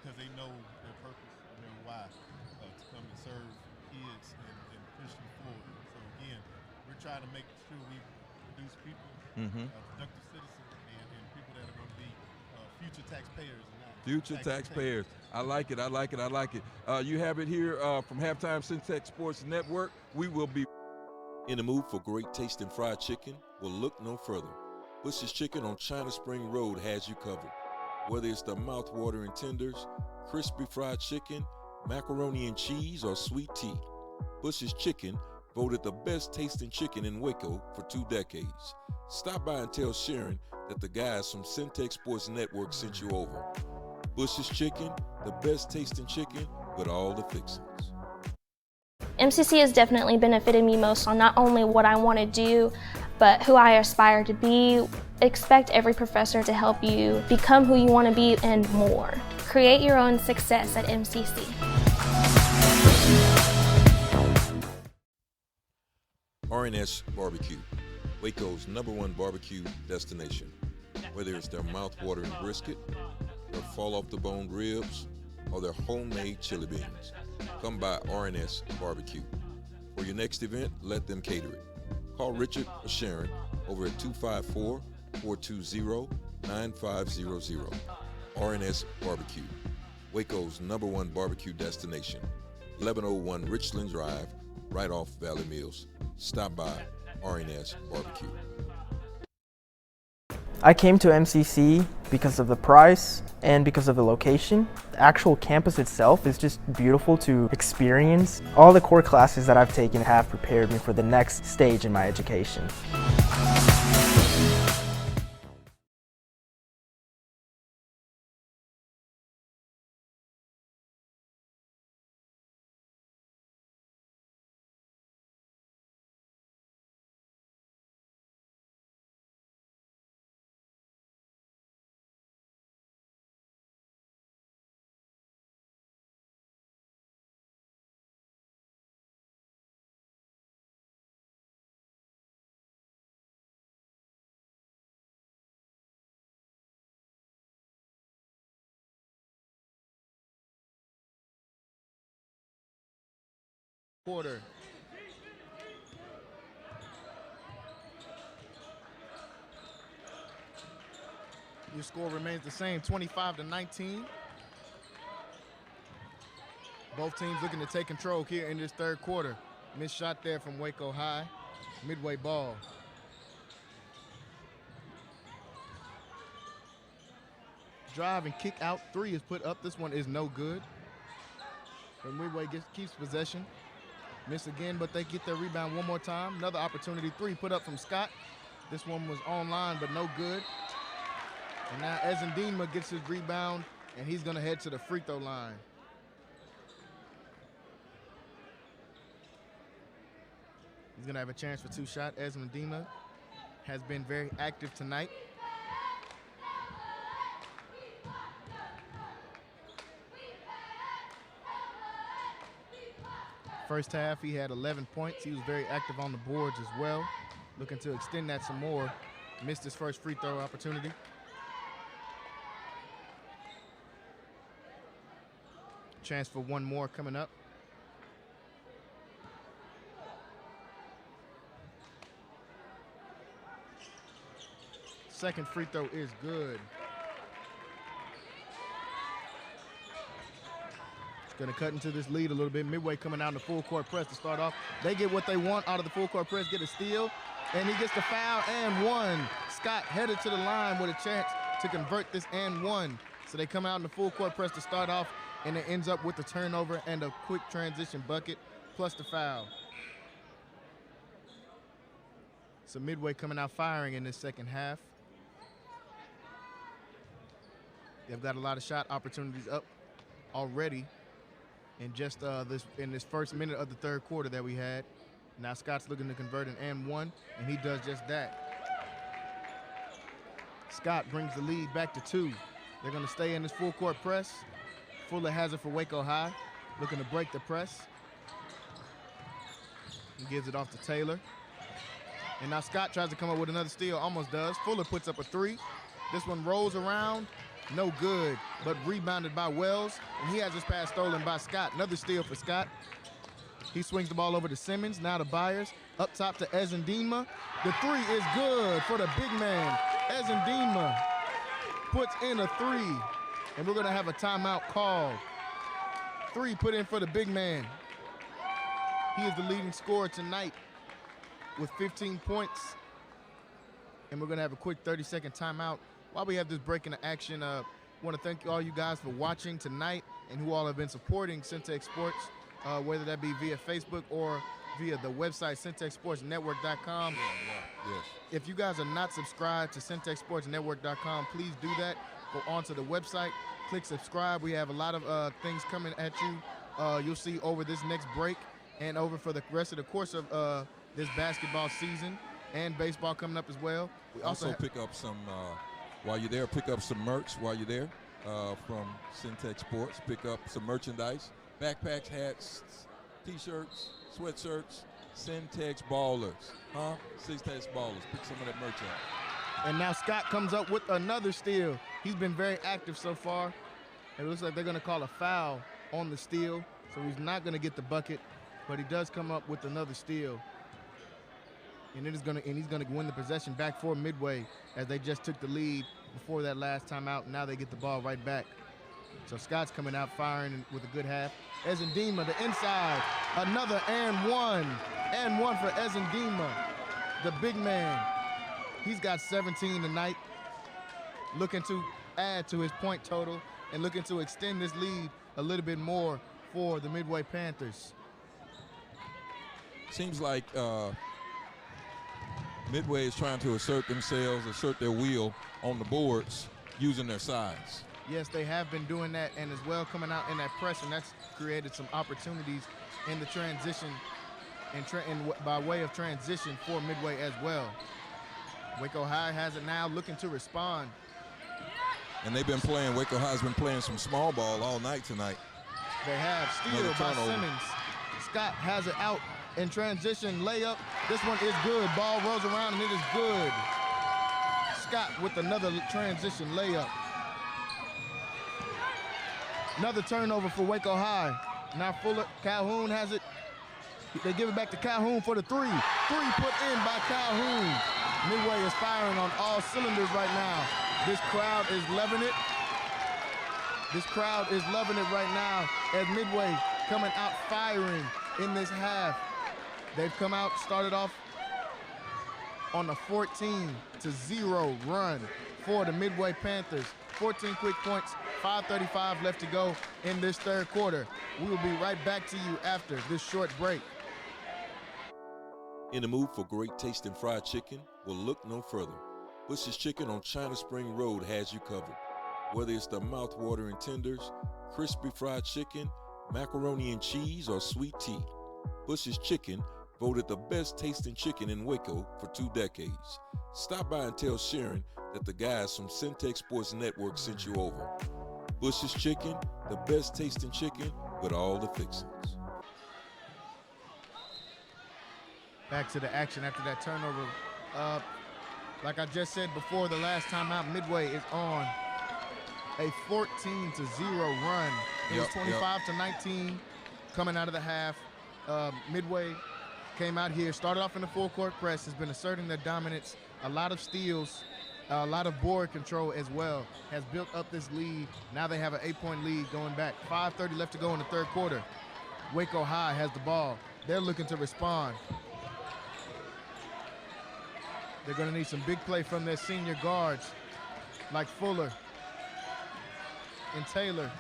because they know their purpose and their why to come and serve kids and push them forward. So again, we're trying to make sure we produce people, productive citizens, and people that are going to be future taxpayers. Future taxpayers. I like it. You have it here from Halftime Syntech Sports Network. We will be In the mood for great tasting fried chicken? Well, look no further. Bush's Chicken on China Spring Road has you covered. Whether it's the mouth-watering tenders, crispy fried chicken, macaroni and cheese, or sweet tea, Bush's Chicken voted the best tasting chicken in Waco for 2 decades. Stop by and tell Sharon that the guys from Syntech Sports Network sent you over. Bush's Chicken, the best tasting chicken with all the fixings. MCC has definitely benefited me most on not only what I want to do, but who I aspire to be. Expect every professor to help you become who you want to be and more. Create your own success at MCC. RNS Barbecue, Waco's #1 barbecue destination. Whether it's their mouth-watering brisket, their fall-off-the-bone ribs, or their homemade chili beans, come by RNS Barbecue. For your next event, let them cater it. Call Richard or Sharon over at 254-420-9500. RNS Barbecue, Waco's #1 barbecue destination. 1101 Richland Drive, right off Valley Mills. Stop by RNS Barbecue. I came to MCC because of the price and because of the location. The actual campus itself is just beautiful to experience. All the core classes that I've taken have prepared me for the next stage in my education. Quarter. Your score remains the same, 25-19. Both teams looking to take control here in this third quarter. Missed shot there from Waco High. Midway ball. Drive and kick out. 3 is put up. This one is no good. But Midway keeps possession. Miss again, but they get their rebound one more time. Another opportunity. 3 put up from Scott. This one was online, but no good. And now Ezendima gets his rebound, and he's going to head to the free throw line. He's going to have a chance for 2 shots. Ezendima has been very active tonight. First half, he had 11 points. He was very active on the boards as well. Looking to extend that some more. Missed his first free throw opportunity. Chance for one more coming up. Second free throw is good. Going to cut into this lead a little bit. Midway coming out in the full court press to start off. They get what they want out of the full court press, get a steal, and he gets the foul and one. Scott headed to the line with a chance to convert this and one. So they come out in the full court press to start off, and it ends up with the turnover and a quick transition bucket plus the foul. So Midway coming out firing in this second half. They've got a lot of shot opportunities up already in just this first minute of the third quarter that we had. Now Scott's looking to convert an and one, and he does just that. Scott brings the lead back to 2. They're going to stay in this full court press. Fuller has it for Waco High, looking to break the press. He gives it off to Taylor. And now Scott tries to come up with another steal, almost does. Fuller puts up a 3. This one rolls around, no good, but rebounded by Wells, and he has his pass stolen by Scott. Another steal for Scott. He swings the ball over to Simmons, now to Byers, up top to Ezendima. The 3 is good for the big man. Ezendima puts in a 3, and we're gonna have a timeout called. 3 put in for the big man. He is the leading scorer tonight with 15 points, and we're gonna have a quick 30-second timeout. While we have this break in the action, I want to thank all you guys for watching tonight and who all have been supporting Centex Sports, whether that be via Facebook or via the website centexsportsnetwork.com. Yes. If you guys are not subscribed to centexsportsnetwork.com, please do that. Go onto the website, click subscribe. We have a lot of things coming at you. You'll see over this next break and over for the rest of the course of this basketball season and baseball coming up as well. We Also pick up some, while you're there, pick up some merch while you're there from Centex Sports. Pick up some merchandise, backpacks, hats, T-shirts, sweatshirts, Centex Ballers. Centex Ballers. Pick some of that merch up. And now Scott comes up with another steal. He's been very active so far. It looks like they're going to call a foul on the steal, so he's not going to get the bucket, but he does come up with another steal. And he's going to win the possession back for Midway as they just took the lead before that last timeout. Now they get the ball right back. So Scott's coming out firing with a good half. Ezendima, the inside, another and one. And one for Ezendima, the big man. He's got 17 tonight, looking to add to his point total and looking to extend this lead a little bit more for the Midway Panthers. Seems like Midway is trying to assert themselves, assert their will on the boards using their size. Yes, they have been doing that, and as well coming out in that press, and that's created some opportunities in the transition and by way of transition for Midway as well. Waco High has it now, looking to respond. And they've been playing, Waco High's been playing some small ball all night tonight. They have steal by Simmons. Scott has it out in transition layup. This one is good. Ball rolls around and it is good. Scott with another transition layup. Another turnover for Waco High. Now Calhoun has it. They give it back to Calhoun for the 3. 3 put in by Calhoun. Midway is firing on all cylinders right now. This crowd is loving it. This crowd is loving it right now as Midway coming out firing in this half. They've come out, started off on a 14-0 run for the Midway Panthers. 14 quick points, 5:35 left to go in this third quarter. We will be right back to you after this short break. In the mood for great tasting fried chicken? Well, look no further. Bush's Chicken on China Spring Road has you covered. Whether it's the mouth-watering tenders, crispy fried chicken, macaroni and cheese, or sweet tea, Bush's Chicken voted the best tasting chicken in Waco for 2 decades. Stop by and tell Sharon that the guys from Centex Sports Network sent you over. Bush's Chicken, the best tasting chicken with all the fixings. Back to the action after that turnover. Like I just said before, the last time out, Midway is on a 14-0 run. It was 25-19 coming out of the half. Midway came out here, started off in the full court press, has been asserting their dominance, a lot of steals, a lot of board control as well, has built up this lead. Now they have an 8-point lead going back. 5:30 left to go in the third quarter. Waco High has the ball. They're looking to respond. They're going to need some big play from their senior guards like Fuller and Taylor.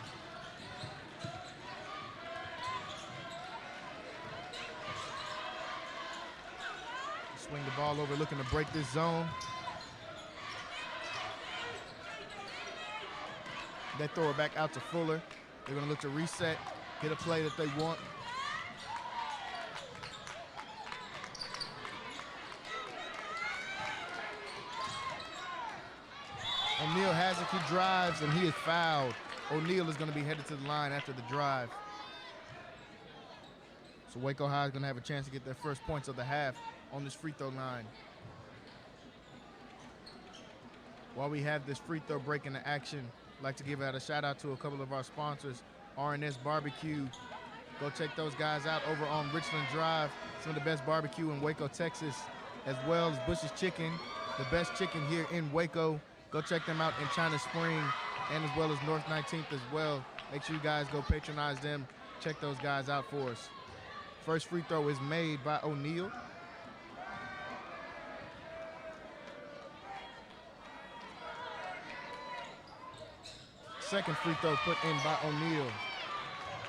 Swing the ball over, looking to break this zone. They throw it back out to Fuller. They're going to look to reset, get a play that they want. O'Neal has it, he drives, and he is fouled. O'Neal is going to be headed to the line after the drive. So Waco High is going to have a chance to get their first points of the half on this free throw line. While we have this free throw break into action, I'd like to give out a shout out to a couple of our sponsors. R&S Barbecue. Go check those guys out over on Richland Drive. Some of the best barbecue in Waco, Texas, as well as Bush's Chicken, the best chicken here in Waco. Go check them out in China Spring and as well as North 19th as well. Make sure you guys go patronize them. Check those guys out for us. First free throw is made by O'Neal. Second free throw put in by O'Neal.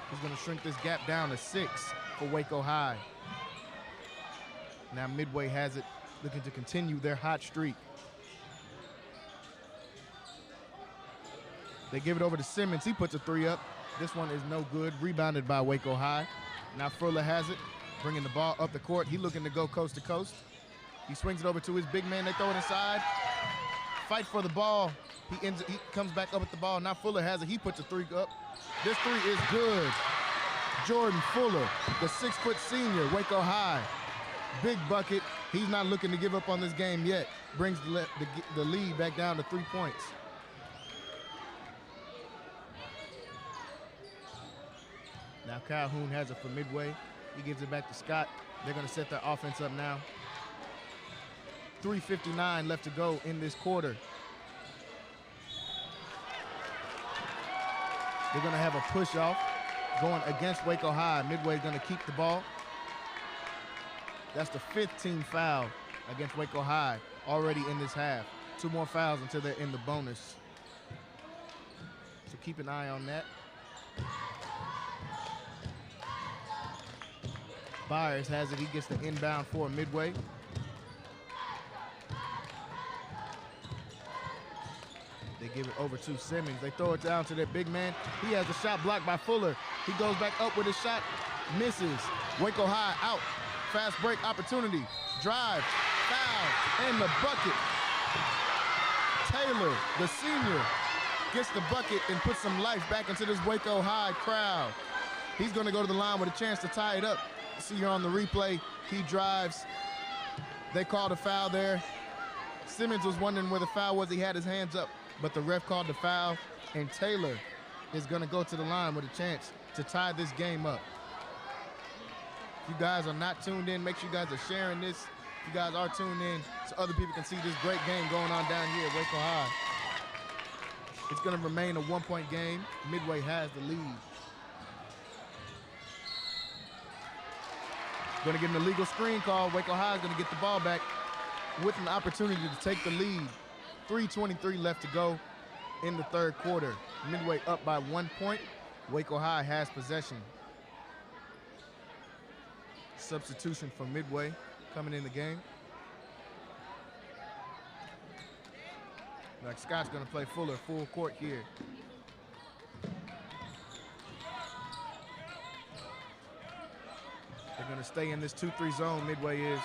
He's going to shrink this gap down to 6 for Waco High. Now Midway has it, looking to continue their hot streak. They give it over to Simmons. He puts a 3 up. This one is no good. Rebounded by Waco High. Now Fuller has it, bringing the ball up the court. He looking to go coast to coast. He swings it over to his big man. They throw it inside. Fight for the ball. He comes back up with the ball. Now Fuller has it. He puts a 3 up. This 3 is good. Jordan Fuller, the 6-foot senior, Waco High. Big bucket. He's not looking to give up on this game yet. Brings the lead back down to 3 points. Now Calhoun has it for Midway. He gives it back to Scott. They're going to set their offense up now. 3:59 left to go in this quarter. They're going to have a push-off going against Waco High. Midway's going to keep the ball. That's the 15th foul against Waco High already in this half. 2 more fouls until they're in the bonus. So keep an eye on that. Byers has it. He gets the inbound for Midway. They give it over to Simmons. They throw it down to their big man. He has a shot blocked by Fuller. He goes back up with his shot. Misses. Waco High out. Fast break opportunity. Drive. Foul. And the bucket. Taylor, the senior, gets the bucket and puts some life back into this Waco High crowd. He's going to go to the line with a chance to tie it up. See here on the replay, he drives. They called a foul there. Simmons was wondering where the foul was. He had his hands up, but the ref called the foul, and Taylor is going to go to the line with a chance to tie this game up. If you guys are not tuned in, make sure you guys are sharing this. If you guys are tuned in, so other people can see this great game going on down here at Waco High. It's going to remain a 1-point game. Midway has the lead. Going to get an illegal screen call. Waco High is going to get the ball back with an opportunity to take the lead. 3:23 left to go in the third quarter. Midway up by 1 point. Waco High has possession. Substitution for Midway coming in the game. Like Scott's going to play Fuller full court here. They're going to stay in this 2-3 zone, Midway is.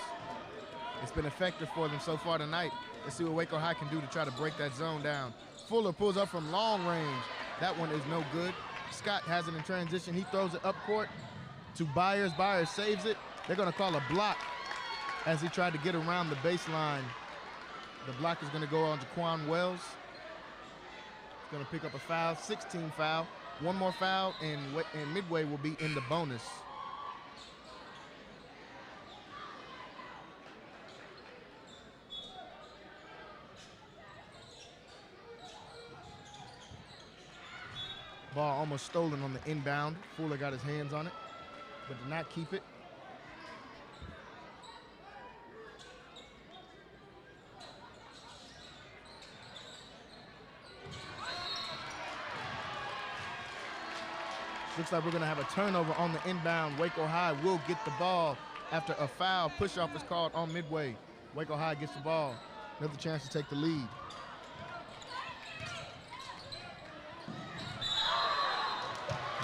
It's been effective for them so far tonight. Let's see what Waco High can do to try to break that zone down. Fuller pulls up from long range. That one is no good. Scott has it in transition. He throws it up court to Byers. Byers saves it. They're going to call a block as he tried to get around the baseline. The block is going to go on to Quan Wells. He's going to pick up a foul, 16 foul. 1 more foul, and Midway will be in the bonus. Ball almost stolen on the inbound. Fuller got his hands on it, but did not keep it. Looks like we're gonna have a turnover on the inbound. Waco High will get the ball after a foul. Push-off is called on Midway. Waco High gets the ball. Another chance to take the lead.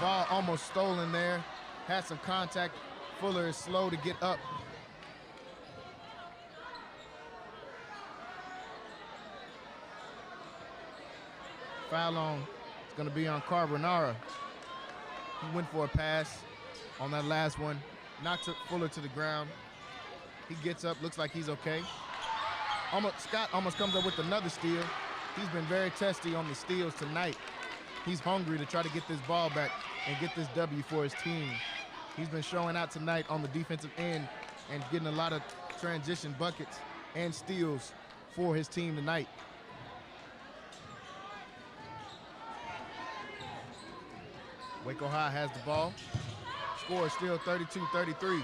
Ball almost stolen there. Had some contact. Fuller is slow to get up. Foul on. It's gonna be on Carbonara. He went for a pass on that last one. Knocked Fuller to the ground. He gets up, looks like he's okay. Scott almost comes up with another steal. He's been very testy on the steals tonight. He's hungry to try to get this ball back and get this W for his team. He's been showing out tonight on the defensive end and getting a lot of transition buckets and steals for his team tonight. Waco High has the ball. Score is still 32-33.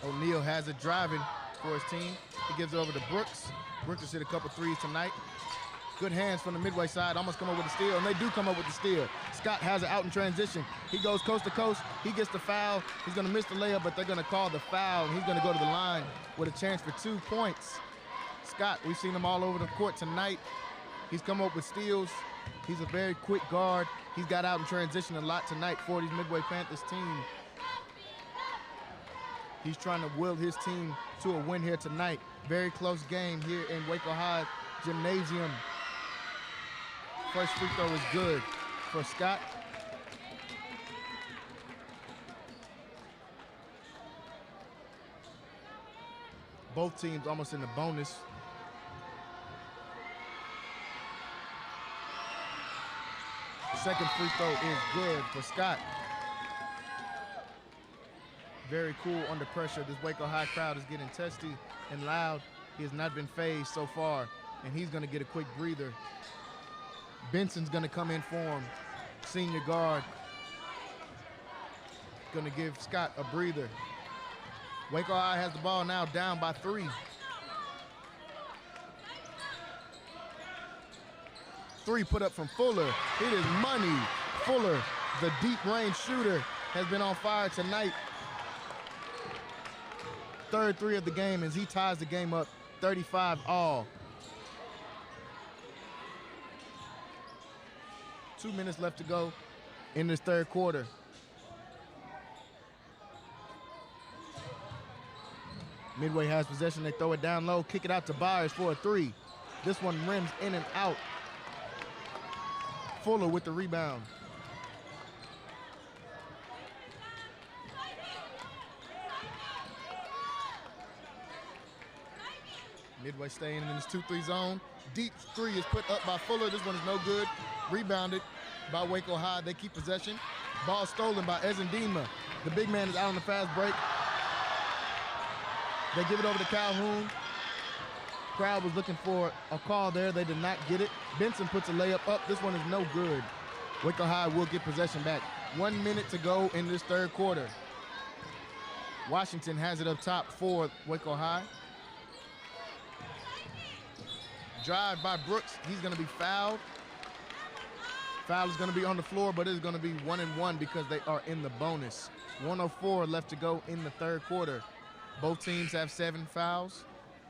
O'Neal has it driving for his team. He gives it over to Brooks. Brooks has hit a couple threes tonight. Good hands from the Midway side. Almost come up with a steal, and they do come up with the steal. Scott has it out in transition. He goes coast to coast. He gets the foul. He's going to miss the layup, but they're going to call the foul, and he's going to go to the line with a chance for 2 points. Scott, we've seen him all over the court tonight. He's come up with steals. He's a very quick guard. He's got out in transition a lot tonight for these Midway Panthers team. He's trying to will his team to a win here tonight. Very close game here in Waco High Gymnasium. First free throw is good for Scott. Both teams almost in the bonus. Second free throw is good for Scott. Very cool under pressure. This Waco High crowd is getting testy and loud. He has not been phased so far, and he's gonna get a quick breather. Benson's gonna come in for him, senior guard. Gonna give Scott a breather. Waco High has the ball now, down by 3. 3 put up from Fuller. It is money. Fuller, the deep range shooter, has been on fire tonight. Third 3 of the game as he ties the game up 35 all. 2 minutes left to go in this third quarter. Midway has possession. They throw it down low, kick it out to Byers for a 3. This one rims in and out. Fuller with the rebound. Midway staying in this 2-3 zone. Deep 3 is put up by Fuller. This one is no good. Rebounded by Waco High. They keep possession. Ball stolen by Ezendima. The big man is out on the fast break. They give it over to Calhoun. Crowd was looking for a call there. They did not get it. Benson puts a layup up. This one is no good. Waco High will get possession back. 1 minute to go in this third quarter. Washington has it up top for Waco High. Drive by Brooks. He's going to be fouled. Foul is going to be on the floor, but it's going to be 1-1 because they are in the bonus. 1:04 left to go in the third quarter. Both teams have 7 fouls,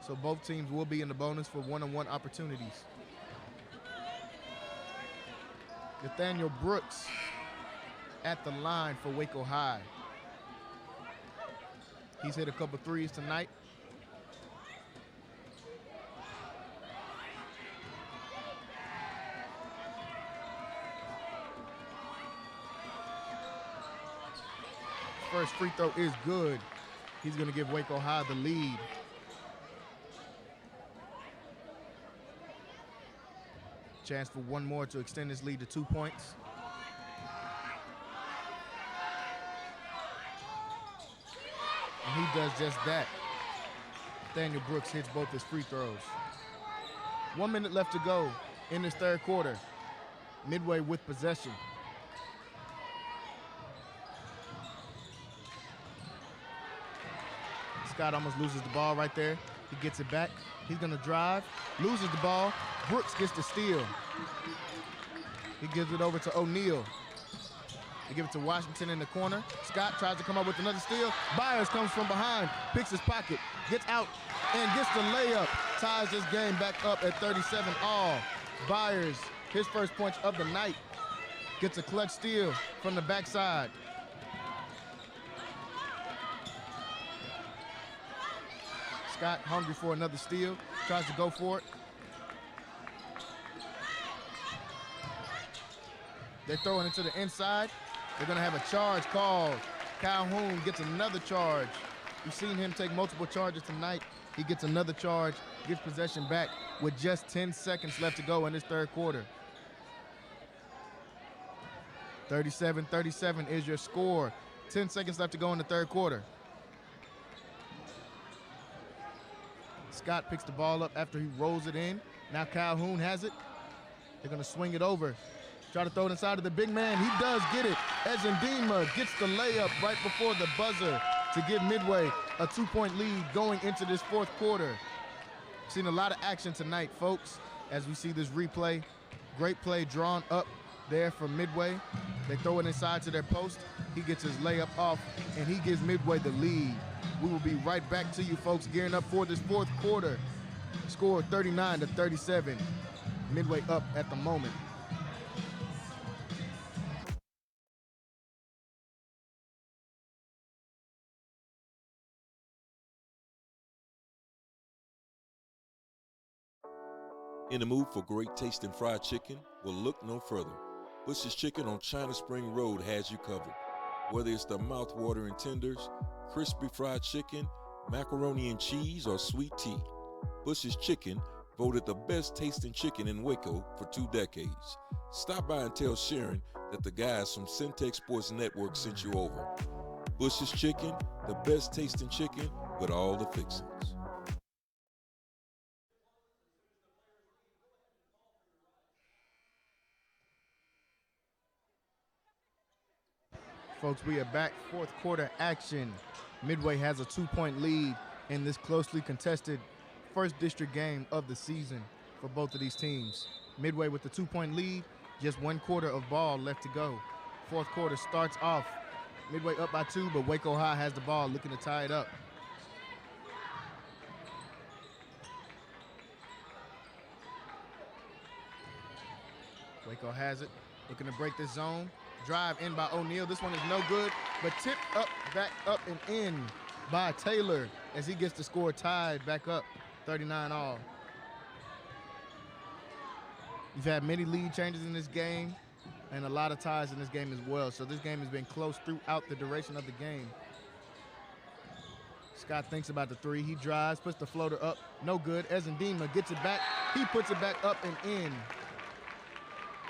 so both teams will be in the bonus for 1-on-1 opportunities. Nathaniel Brooks at the line for Waco High. He's hit a couple threes tonight. First free throw is good. He's going to give Waco High the lead. Chance for one more to extend his lead to 2 points. And he does just that. Nathaniel Brooks hits both his free throws. 1 minute left to go in this third quarter. Midway with possession. Scott almost loses the ball right there. He gets it back. He's gonna drive, loses the ball. Brooks gets the steal. He gives it over to O'Neal. They give it to Washington in the corner. Scott tries to come up with another steal. Byers comes from behind, picks his pocket, gets out, and gets the layup. Ties this game back up at 37 all. Byers, his first points of the night, gets a clutch steal from the backside. Scott hungry for another steal, tries to go for it. They're throwing it to the inside. They're gonna have a charge called. Calhoun gets another charge. We've seen him take multiple charges tonight. He gets another charge, gets possession back with just 10 seconds left to go in this third quarter. 37-37 is your score. 10 seconds left to go in the third quarter. Scott picks the ball up after he rolls it in. Now Calhoun has it. They're gonna swing it over. Try to throw it inside of the big man. He does get it. Ezendima gets the layup right before the buzzer to give Midway a 2-point lead going into this fourth quarter. Seen a lot of action tonight, folks, as we see this replay. Great play drawn up there from Midway. They throw it inside to their post. He gets his layup off, and he gives Midway the lead. We will be right back to you folks gearing up for this fourth quarter. Score 39-37. Midway up at the moment. In the mood for great tasting fried chicken? Well, look no further. Bush's Chicken on China Spring Road has you covered. Whether it's the mouth-watering tenders, crispy fried chicken, macaroni and cheese, or sweet tea, Bush's Chicken voted the best tasting chicken in Waco for 2 decades. Stop by and tell Sharon that the guys from Centex Sports Network sent you over. Bush's Chicken, the best tasting chicken with all the fixings. Folks, we are back. Fourth quarter action. Midway has a 2-point lead in this closely contested first district game of the season for both of these teams. Midway with the 2-point lead, just 1 quarter of ball left to go. Fourth quarter starts off. Midway up by 2, but Waco High has the ball looking to tie it up. Waco has it, looking to break this zone. Drive in by O'Neal. This one is no good, but tipped up, back up and in by Taylor as he gets the score tied back up, 39 all. You've had many lead changes in this game and a lot of ties in this game as well. So this game has been close throughout the duration of the game. Scott thinks about the 3. He drives, puts the floater up, no good. Ezendima gets it back. He puts it back up and in.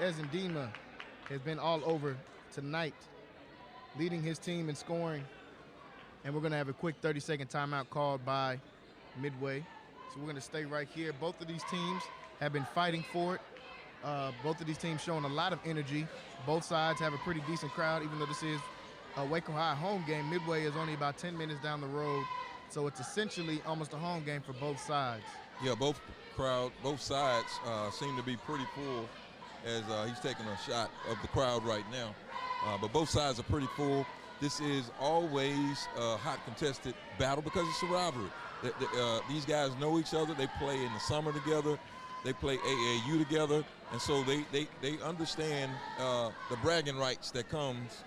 Ezendima has been all over tonight, leading his team in scoring. And we're gonna have a quick 30-second timeout called by Midway. So we're gonna stay right here. Both of these teams have been fighting for it. Both of these teams showing a lot of energy. Both sides have a pretty decent crowd, even though this is a Waco High home game. Midway is only about 10 minutes down the road, so it's essentially almost a home game for both sides. Yeah, both sides seem to be pretty full as he's taking a shot of the crowd right now. But both sides are pretty full. This is always a hot contested battle because it's a rivalry. These guys know each other. They play in the summer together. They play AAU together. And so they understand the bragging rights that comes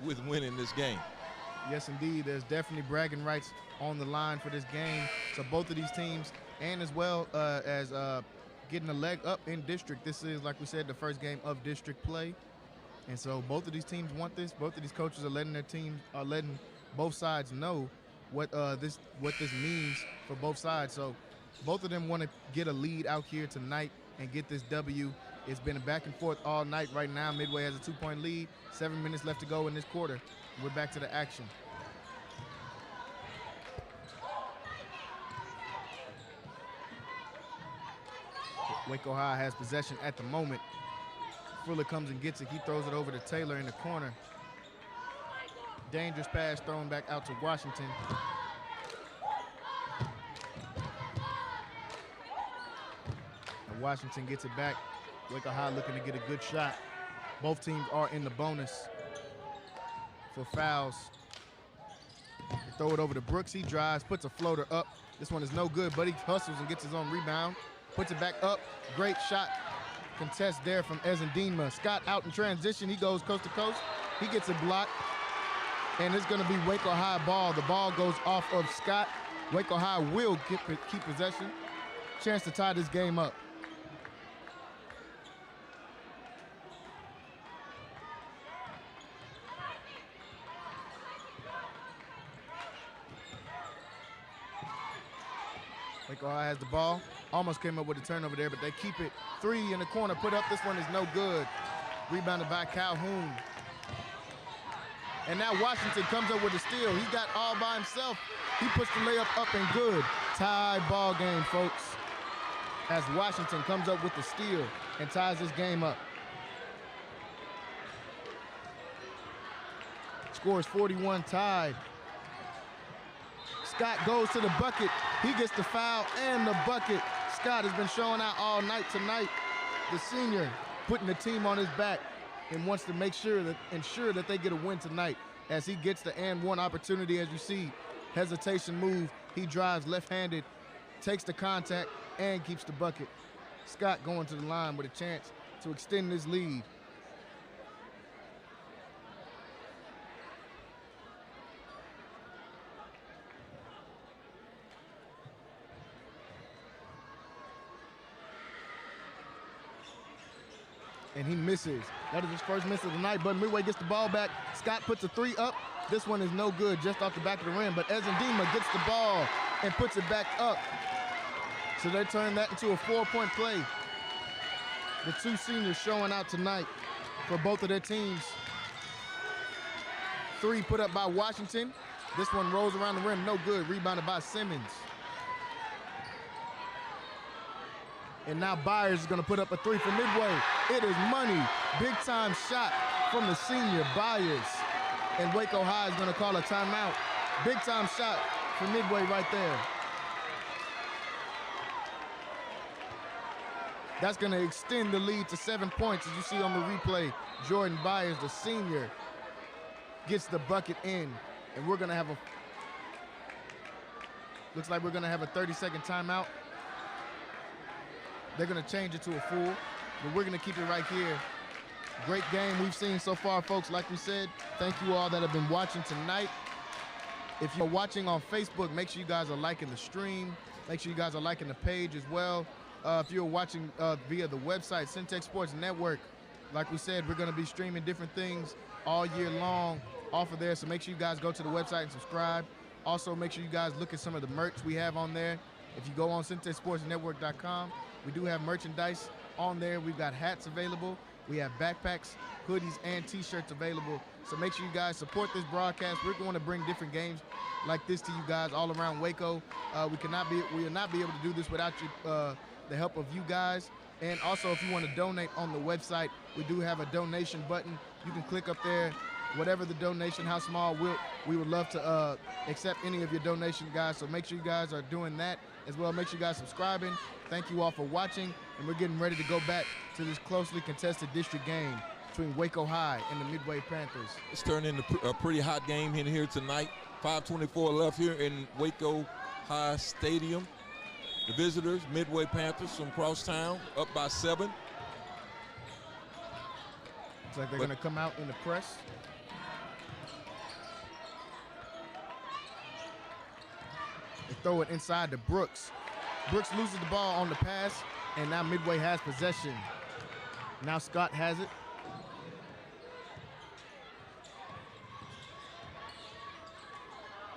with winning this game. Yes, indeed. There's definitely bragging rights on the line for this game. So both of these teams, and as well as getting a leg up in district. This is, like we said, the first game of district play. And so both of these teams want this. Both of these coaches are letting letting both sides know what this means for both sides. So both of them want to get a lead out here tonight and get this W. It's been a back and forth all night. Right now, Midway has a 2-point lead. 7 minutes left to go in this quarter. We're back to the action. Waco High has possession at the moment. Fuller comes and gets it. He throws it over to Taylor in the corner. Dangerous pass thrown back out to Washington. And Washington gets it back. Waco High looking to get a good shot. Both teams are in the bonus for fouls. They throw it over to Brooks. He drives, puts a floater up. This one is no good, but he hustles and gets his own rebound. Puts it back up. Great shot. Contest there from Ezendima. Scott out in transition. He goes coast to coast. He gets it blocked. And it's going to be Waco High ball. The ball goes off of Scott. Waco High will keep possession. Chance to tie this game up. Waco High has the ball. Almost came up with a turnover there, but they keep it. 3 in the corner, put up. This one is no good. Rebounded by Calhoun. And now Washington comes up with a steal. He got all by himself. He puts the layup up and good. Tie ball game, folks. As Washington comes up with the steal and ties this game up. Scores 41, tied. Scott goes to the bucket. He gets the foul and the bucket. Scott has been showing out all night tonight. The senior putting the team on his back and wants to ensure that they get a win tonight as he gets the and one opportunity. As you see, hesitation move. He drives left-handed, takes the contact, and keeps the bucket. Scott going to the line with a chance to extend this lead. And he misses. That is his first miss of the night, but Midway gets the ball back. Scott puts a 3 up. This one is no good, just off the back of the rim, but Ezendima gets the ball and puts it back up. So they turn that into a 4-point play. The two seniors showing out tonight for both of their teams. 3 put up by Washington. This one rolls around the rim, no good, rebounded by Simmons. And now Byers is gonna put up a 3 for Midway. It is money. Big time shot from the senior Byers. And Waco High is gonna call a timeout. Big time shot for Midway right there. That's gonna extend the lead to 7 points. As you see on the replay, Jordan Byers, the senior, gets the bucket in. And we're gonna have looks like we're gonna have a 30-second timeout. They're going to change it to a full, but we're going to keep it right here. Great game we've seen so far, folks. Like we said, thank you all that have been watching tonight. If you're watching on Facebook, make sure you guys are liking the stream. Make sure you guys are liking the page as well. If you're watching via the website, Syntex Sports Network, like we said, we're going to be streaming different things all year long off of there, so make sure you guys go to the website and subscribe. Also, make sure you guys look at some of the merch we have on there. If you go on syntexsportsnetwork.com, we do have merchandise on there. We've got hats available. We have backpacks, hoodies, and t-shirts available. So make sure you guys support this broadcast. We're going to bring different games like this to you guys all around Waco. We will not be able to do this without you, the help of you guys. And also, if you want to donate on the website, we do have a donation button. You can click up there. Whatever the donation, how small, we would love to accept any of your donation, guys. So make sure you guys are doing that as well. Make sure you guys subscribing. Thank you all for watching, and we're getting ready to go back to this closely contested district game between Waco High and the Midway Panthers. It's turned into a pretty hot game in here tonight. 5:24 left here in Waco High Stadium. The visitors, Midway Panthers from Crosstown, up by 7. Looks like they're going to come out in the press. They throw it inside to Brooks. Brooks loses the ball on the pass, and now Midway has possession. Now Scott has it.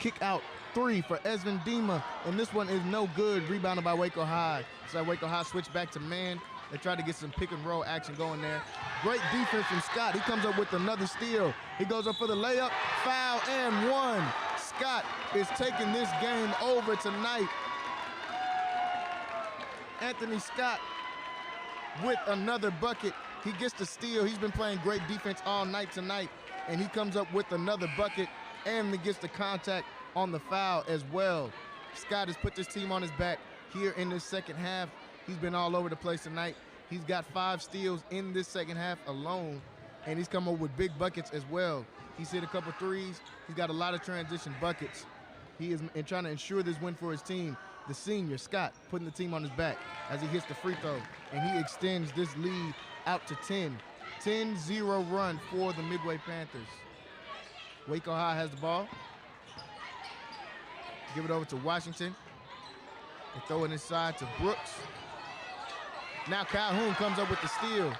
Kick out 3 for Ezendima, and this one is no good. Rebounded by Waco High. So Waco High switch back to man. They try to get some pick and roll action going there. Great defense from Scott. He comes up with another steal. He goes up for the layup, foul, and 1. Scott is taking this game over tonight. Anthony Scott with another bucket. He gets the steal. He's been playing great defense all night tonight, and he comes up with another bucket, and he gets the contact on the foul as well. Scott has put this team on his back here in this second half. He's been all over the place tonight. He's got 5 steals in this second half alone, and he's come up with big buckets as well. He's hit a couple threes. He's got a lot of transition buckets. He is trying to ensure this win for his team. The senior, Scott, putting the team on his back as he hits the free throw, and he extends this lead out to 10. 10-0 run for the Midway Panthers. Waco High has the ball. Give it over to Washington. They throw it inside to Brooks. Now Calhoun comes up with the steal.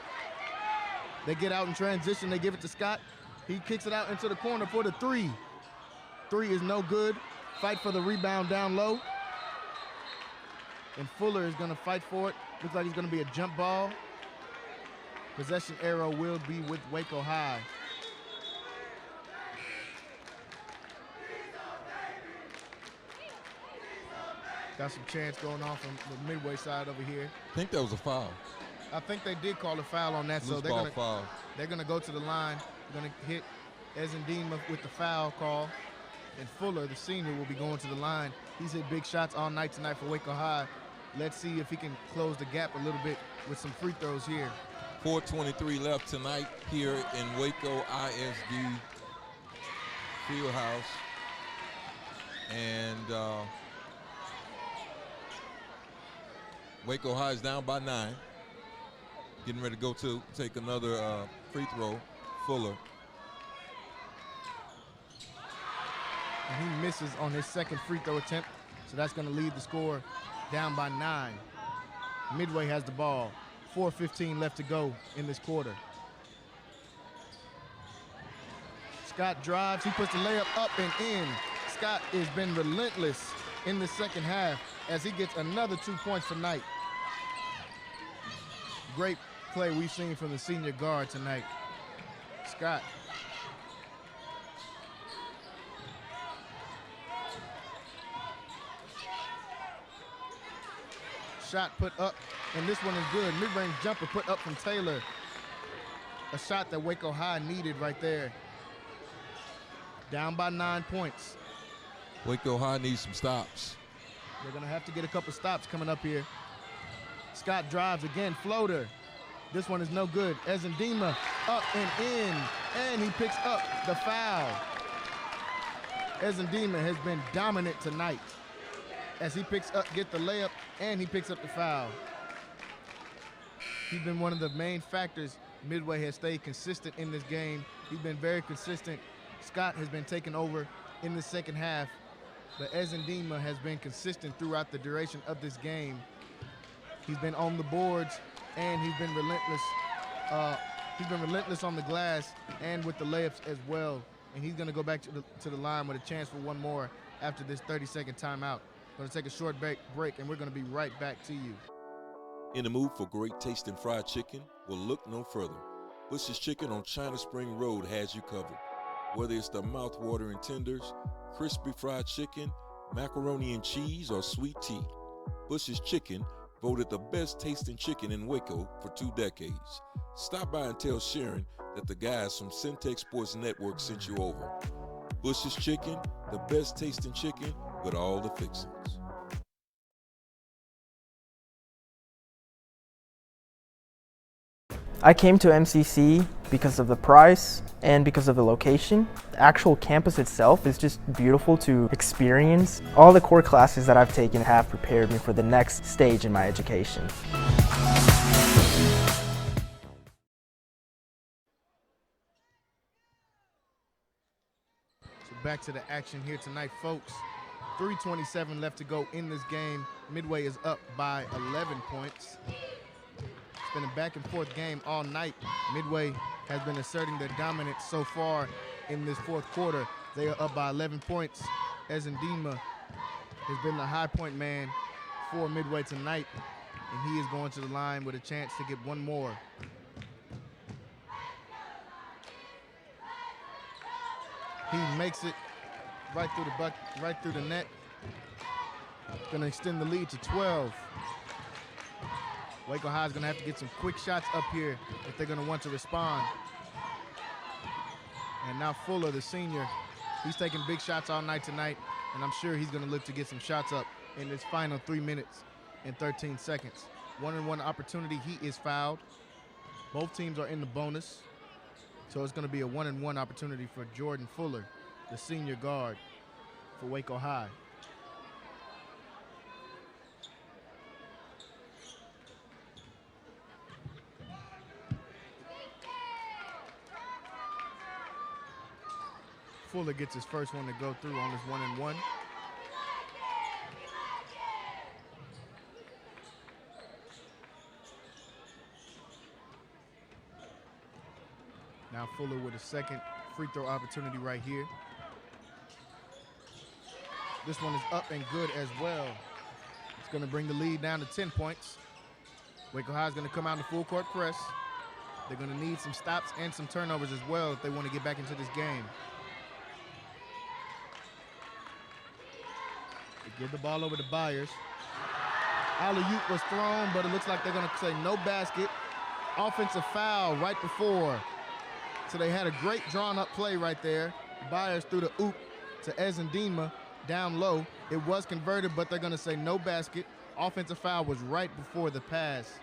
They get out in transition. They give it to Scott. He kicks it out into the corner for the 3. 3 is no good. Fight for the rebound down low. And Fuller is going to fight for it. Looks like he's going to be a jump ball. Possession arrow will be with Waco High. Got some chants going on from the Midway side over here. I think that was a foul. I think they did call a foul on that, so Foul. they're gonna go to the line. They're gonna hit Ezendima with the foul call, and Fuller, the senior, will be going to the line. He's hit big shots all night tonight for Waco High. Let's see if he can close the gap a little bit with some free throws here. 4:23 left tonight here in Waco ISD Fieldhouse, and Waco High is down by 9. Getting ready to go to take another free throw. Fuller. And he misses on his second free throw attempt, so that's going to lead the score down by 9. Midway has the ball. 4:15 left to go in this quarter. Scott drives. He puts the layup up and in. Scott has been relentless in the second half as he gets another 2 points tonight. Great play we've seen from the senior guard tonight. Scott. Shot put up, and this one is good. Mid-range jumper put up from Taylor. A shot that Waco High needed right there. Down by 9 points. Waco High needs some stops. They're gonna have to get a couple stops coming up here. Scott drives again, floater. This one is no good. Ezendima up and in, and he picks up the foul. Ezendima has been dominant tonight as he picks up, get the layup, and he picks up the foul. He's been one of the main factors. Midway has stayed consistent in this game. He's been very consistent. Scott has been taking over in the second half, but Ezendima has been consistent throughout the duration of this game. He's been on the boards, and he's been relentless. He's been relentless on the glass and with the layups as well. And he's going to go back to the line with a chance for one more after this 30-second timeout. Going to take a short break, and we're going to be right back to you. In the mood for great tasting fried chicken? Well, look no further. Bush's Chicken on China Spring Road has you covered. Whether it's the mouth-watering tenders, crispy fried chicken, macaroni and cheese, or sweet tea, Bush's Chicken voted the best tasting chicken in Waco for 2 decades. Stop by and tell Sharon that the guys from Syntech Sports Network sent you over. Bush's Chicken, the best tasting chicken with all the fixings. I came to MCC because of the price and because of the location. The actual campus itself is just beautiful to experience. All the core classes that I've taken have prepared me for the next stage in my education. So back to the action here tonight, folks. 3:27 left to go in this game. Midway is up by 11 points. It's been a back and forth game all night. Midway has been asserting their dominance so far in this fourth quarter. They are up by 11 points. Ezendima has been the high point man for Midway tonight, and he is going to the line with a chance to get one more. He makes it right through the net. Going to extend the lead to 12. Waco High is going to have to get some quick shots up here if they're going to want to respond. And now Fuller, the senior, he's taking big shots all night tonight, and I'm sure he's going to look to get some shots up in this final 3 minutes and 13 seconds. 1-on-1 opportunity, he is fouled. Both teams are in the bonus, so it's going to be a 1-on-1 opportunity for Jordan Fuller, the senior guard for Waco High. Fuller gets his first one to go through on this 1-on-1. Now Fuller with a second free throw opportunity right here. This one is up and good as well. It's going to bring the lead down to 10 points. Waco High is going to come out in the full court press. They're going to need some stops and some turnovers as well if they want to get back into this game. They give the ball over to Byers. Alley-oop was thrown, but it looks like they're going to say no basket. Offensive foul right before. So they had a great drawn-up play right there. Byers threw the oop to Ezendima down low. It was converted, but they're going to say no basket. Offensive foul was right before the pass.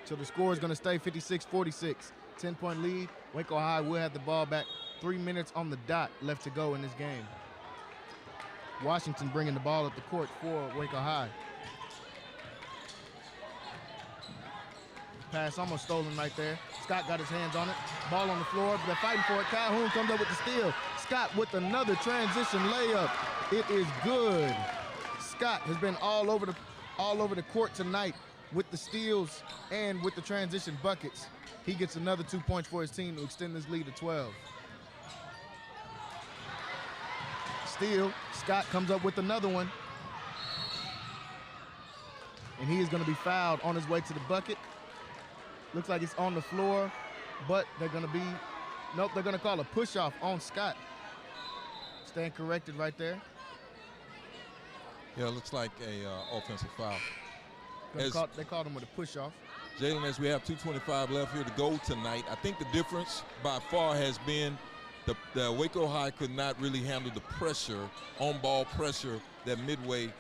So the score is going to stay 56-46. 10-point lead. Waco High will have the ball back. 3 minutes on the dot left to go in this game. Washington bringing the ball up the court for Waco High. Pass almost stolen right there. Scott got his hands on it. Ball on the floor. They're fighting for it. Calhoun comes up with the steal. Scott with another transition layup. It is good. Scott has been all over the court tonight with the steals and with the transition buckets. He gets another 2 points for his team to extend this lead to 12. Steal. Scott comes up with another one. And he is going to be fouled on his way to the bucket. Looks like it's on the floor, but they're going to call a push-off on Scott. Stand corrected right there. Yeah, it looks like a offensive foul. They called him with a push-off. Jalen, as we have 2:25 left here to go tonight, I think the difference by far has been the Waco High could not really handle the pressure, on-ball pressure that Midway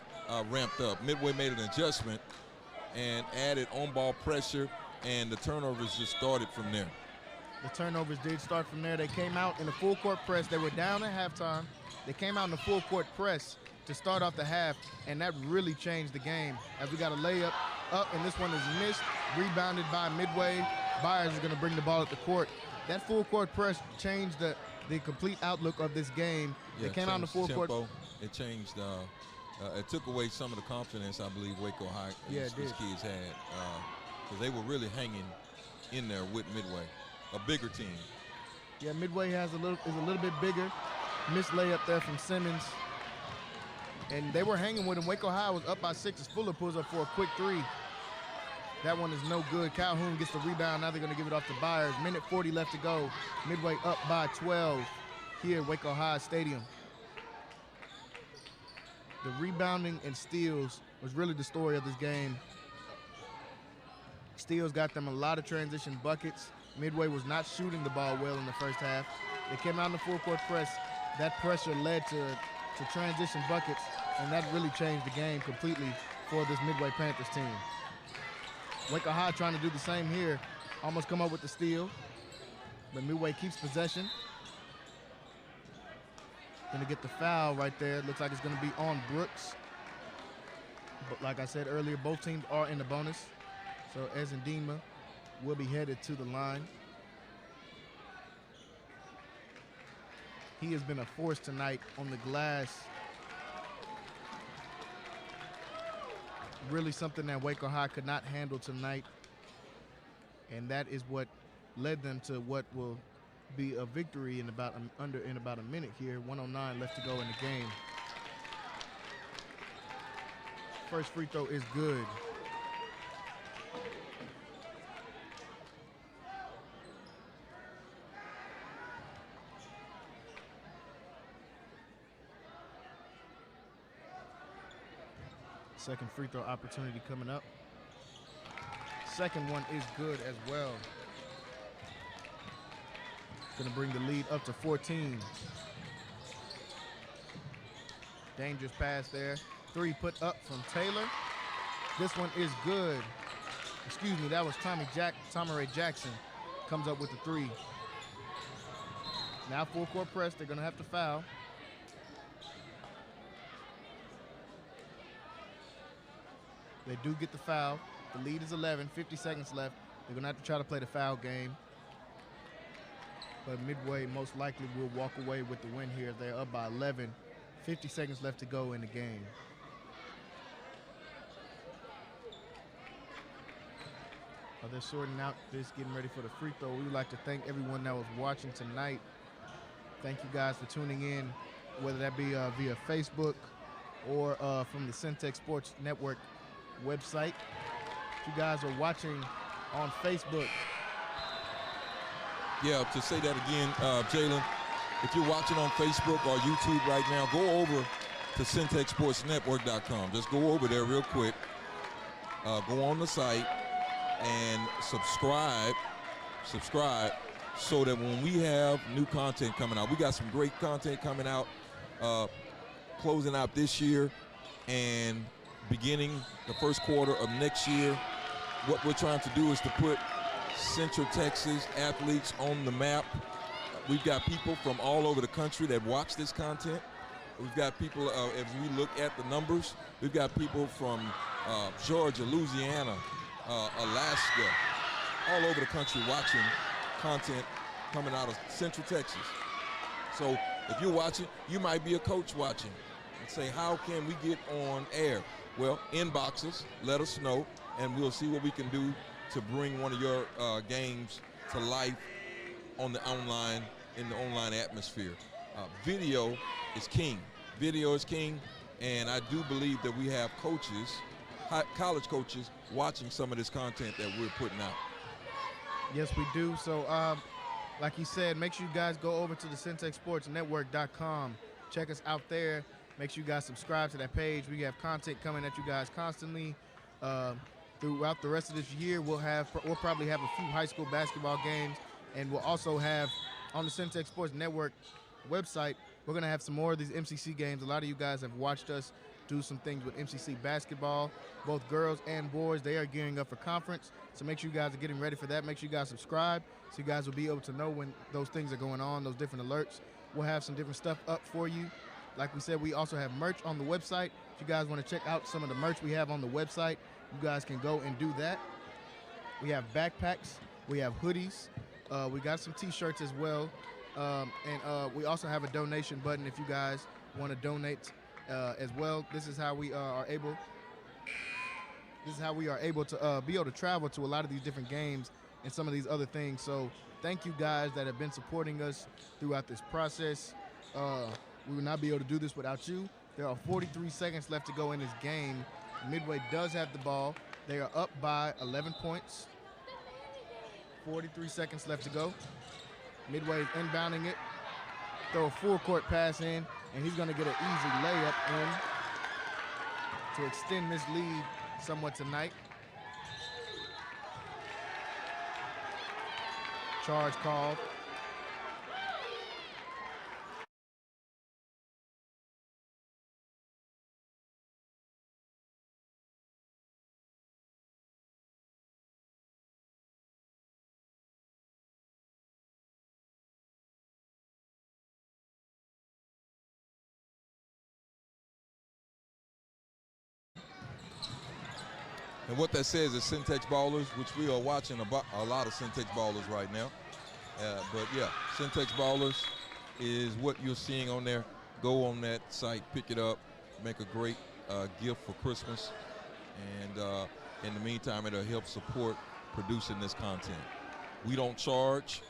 ramped up. Midway made an adjustment and added on-ball pressure, and the turnovers just started from there. The turnovers did start from there. They came out in the full court press. They were down at halftime. They came out in the full court press to start off the half, and that really changed the game as we got a layup up, and this one is missed, rebounded by Midway. Byers is going to bring the ball at the court. That full court press changed the complete outlook of this game. Yeah, they came out in the full tempo. court. It changed. It took away some of the confidence I believe Waco High these kids had, because they were really hanging in there with Midway, a bigger team. Yeah, Midway is a little bit bigger. Missed layup there from Simmons. And they were hanging with him. Waco High was up by 6 as Fuller pulls up for a quick three. That one is no good. Calhoun gets the rebound. Now they're going to give it off to Byers. Minute 40 left to go. Midway up by 12 here at Waco High Stadium. The rebounding and steals was really the story of this game. Steals got them a lot of transition buckets. Midway was not shooting the ball well in the first half. They came out in the full court press. That pressure led to transition buckets, and that really changed the game completely for this Midway Panthers team. Waco High trying to do the same here. Almost come up with the steal, but Midway keeps possession. Gonna get the foul right there. Looks like it's gonna be on Brooks. But like I said earlier, both teams are in the bonus. So Ezendima will be headed to the line. He has been a force tonight on the glass. Really something that Waco High could not handle tonight. And that is what led them to what will be a victory in about a minute here. 1:09 left to go in the game. First free throw is good. Second free throw opportunity coming up. second one is good as well. Going to bring the lead up to 14. Dangerous pass there. 3 put up from Taylor. This one is good. Excuse me, that was Tommy Ray Jackson comes up with the 3. Now full court press, they're gonna have to foul. They do get the foul. The lead is 11, 50 seconds left. They're gonna have to try to play the foul game. But Midway most likely will walk away with the win here. They're up by 11, 50 seconds left to go in the game. They're sorting out this, getting ready for the free throw. We would like to thank everyone that was watching tonight. Thank you guys for tuning in, whether that be via Facebook or from the Centex Sports Network website. If you guys are watching on Facebook. Yeah, to say that again, Jalen, if you're watching on Facebook or YouTube right now, go over to CentexSportsNetwork.com. Just go over there real quick. Go on the site and subscribe so that when we have new content coming out, we got some great content coming out, closing out this year and beginning the first quarter of next year. What we're trying to do is to put Central Texas athletes on the map. We've got people from all over the country that watch this content. We've got people, if we look at the numbers, we've got people from Georgia, Louisiana, Alaska, all over the country watching content coming out of Central Texas. So if you're watching, you might be a coach watching and say, how can we get on air? Well, inbox us, let us know, and we'll see what we can do to bring one of your games to life on the online, in the online atmosphere. Video is king. Video is king, and I do believe that we have coaches, college coaches, watching some of this content that we're putting out. Yes, we do. So, like you said, make sure you guys go over to the CentexSportsNetwork.com. Check us out there. Make sure you guys subscribe to that page. We have content coming at you guys constantly. Throughout the rest of this year, we'll probably have a few high school basketball games, and we'll also have on the Centex Sports Network website, we're going to have some more of these MCC games. A lot of you guys have watched us do some things with MCC basketball, both girls and boys. They are gearing up for conference, so make sure you guys are getting ready for that. Make sure you guys subscribe so you guys will be able to know when those things are going on, those different alerts. We'll have some different stuff up for you. Like we said, we also have merch on the website. If you guys want to check out some of the merch we have on the website, you guys can go and do that. We have backpacks. We have hoodies. We got some T-shirts as well. And we also have a donation button if you guys want to donate as well. This is how we are able to be able to travel to a lot of these different games and some of these other things. So thank you guys that have been supporting us throughout this process. We would not be able to do this without you. There are 43 seconds left to go in this game. Midway does have the ball. They are up by 11 points. 43 seconds left to go. Midway is inbounding it. Throw a full court pass in, and he's going to get an easy layup in to extend this lead somewhat tonight. Charge called. And what that says is Centex Ballers, which we are watching a lot of Centex Ballers right now. But yeah, Centex Ballers is what you're seeing on there. Go on that site, pick it up, make a great gift for Christmas. And in the meantime, it'll help support producing this content. We don't charge.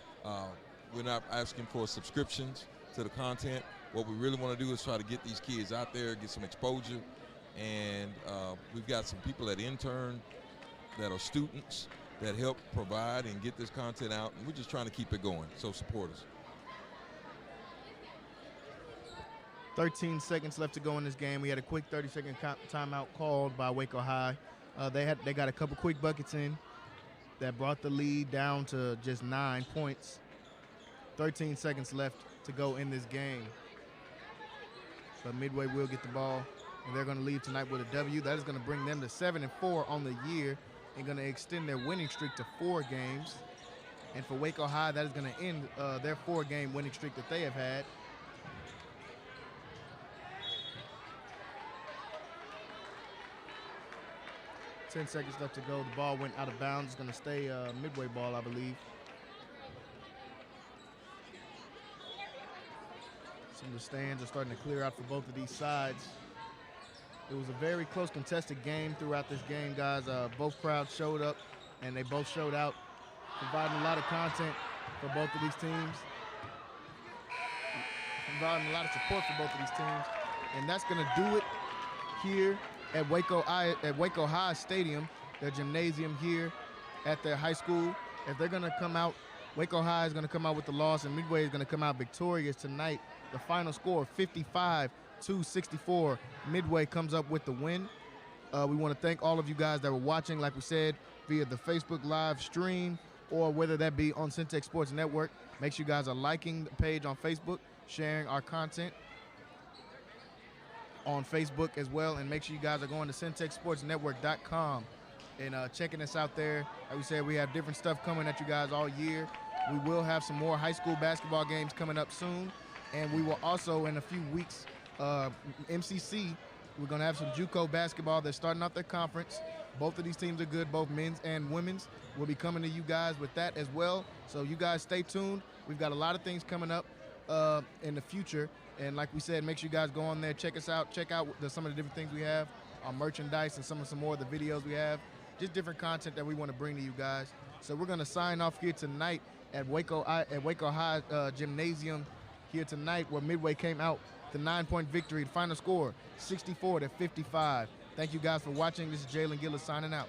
We're not asking for subscriptions to the content. What we really want to do is try to get these kids out there, get some exposure. And we've got some people that intern that are students that help provide and get this content out. And we're just trying to keep it going. So support us. 13 seconds left to go in this game. We had a quick 30-second timeout called by Waco High. They got a couple quick buckets in. that brought the lead down to just 9 points. 13 seconds left to go in this game. But Midway will get the ball, and they're going to leave tonight with a W. That is going to bring them to 7-4 on the year and going to extend their winning streak to 4 games. And for Waco High, that is going to end their 4-game winning streak that they have had. Ten seconds left to go. The ball went out of bounds. It's going to stay Midway ball, I believe. Some of the stands are starting to clear out for both of these sides. It was a very close contested game throughout this game, guys. Both crowds showed up, and they both showed out, providing a lot of content for both of these teams, providing a lot of support for both of these teams. And that's going to do it here at Waco High Stadium, their gymnasium here at their high school. If they're going to come out, Waco High is going to come out with the loss, and Midway is going to come out victorious tonight. The final score, 55-64. Midway comes up with the win. We want to thank all of you guys that were watching, like we said, via the Facebook live stream, or whether that be on Centex Sports Network. Make sure you guys are liking the page on Facebook, sharing our content on Facebook as well, and make sure you guys are going to CentexSportsNetwork.com and checking us out there. Like we said, we have different stuff coming at you guys all year. We will have some more high school basketball games coming up soon, and we will also, in a few weeks, MCC, we're going to have some JUCO basketball that's starting out their conference. Both of these teams are good, both men's and women's. We'll be coming to you guys with that as well, so you guys stay tuned. We've got a lot of things coming up in the future, and like we said, make sure you guys go on there, check us out, check out some of the different things we have, our merchandise and some more of the videos we have, just different content that we want to bring to you guys. So we're going to sign off here tonight at Waco High Gymnasium here tonight, where Midway came out the 9-point victory. The final score, 64-55. Thank you guys for watching. This is Jalen Gillis signing out.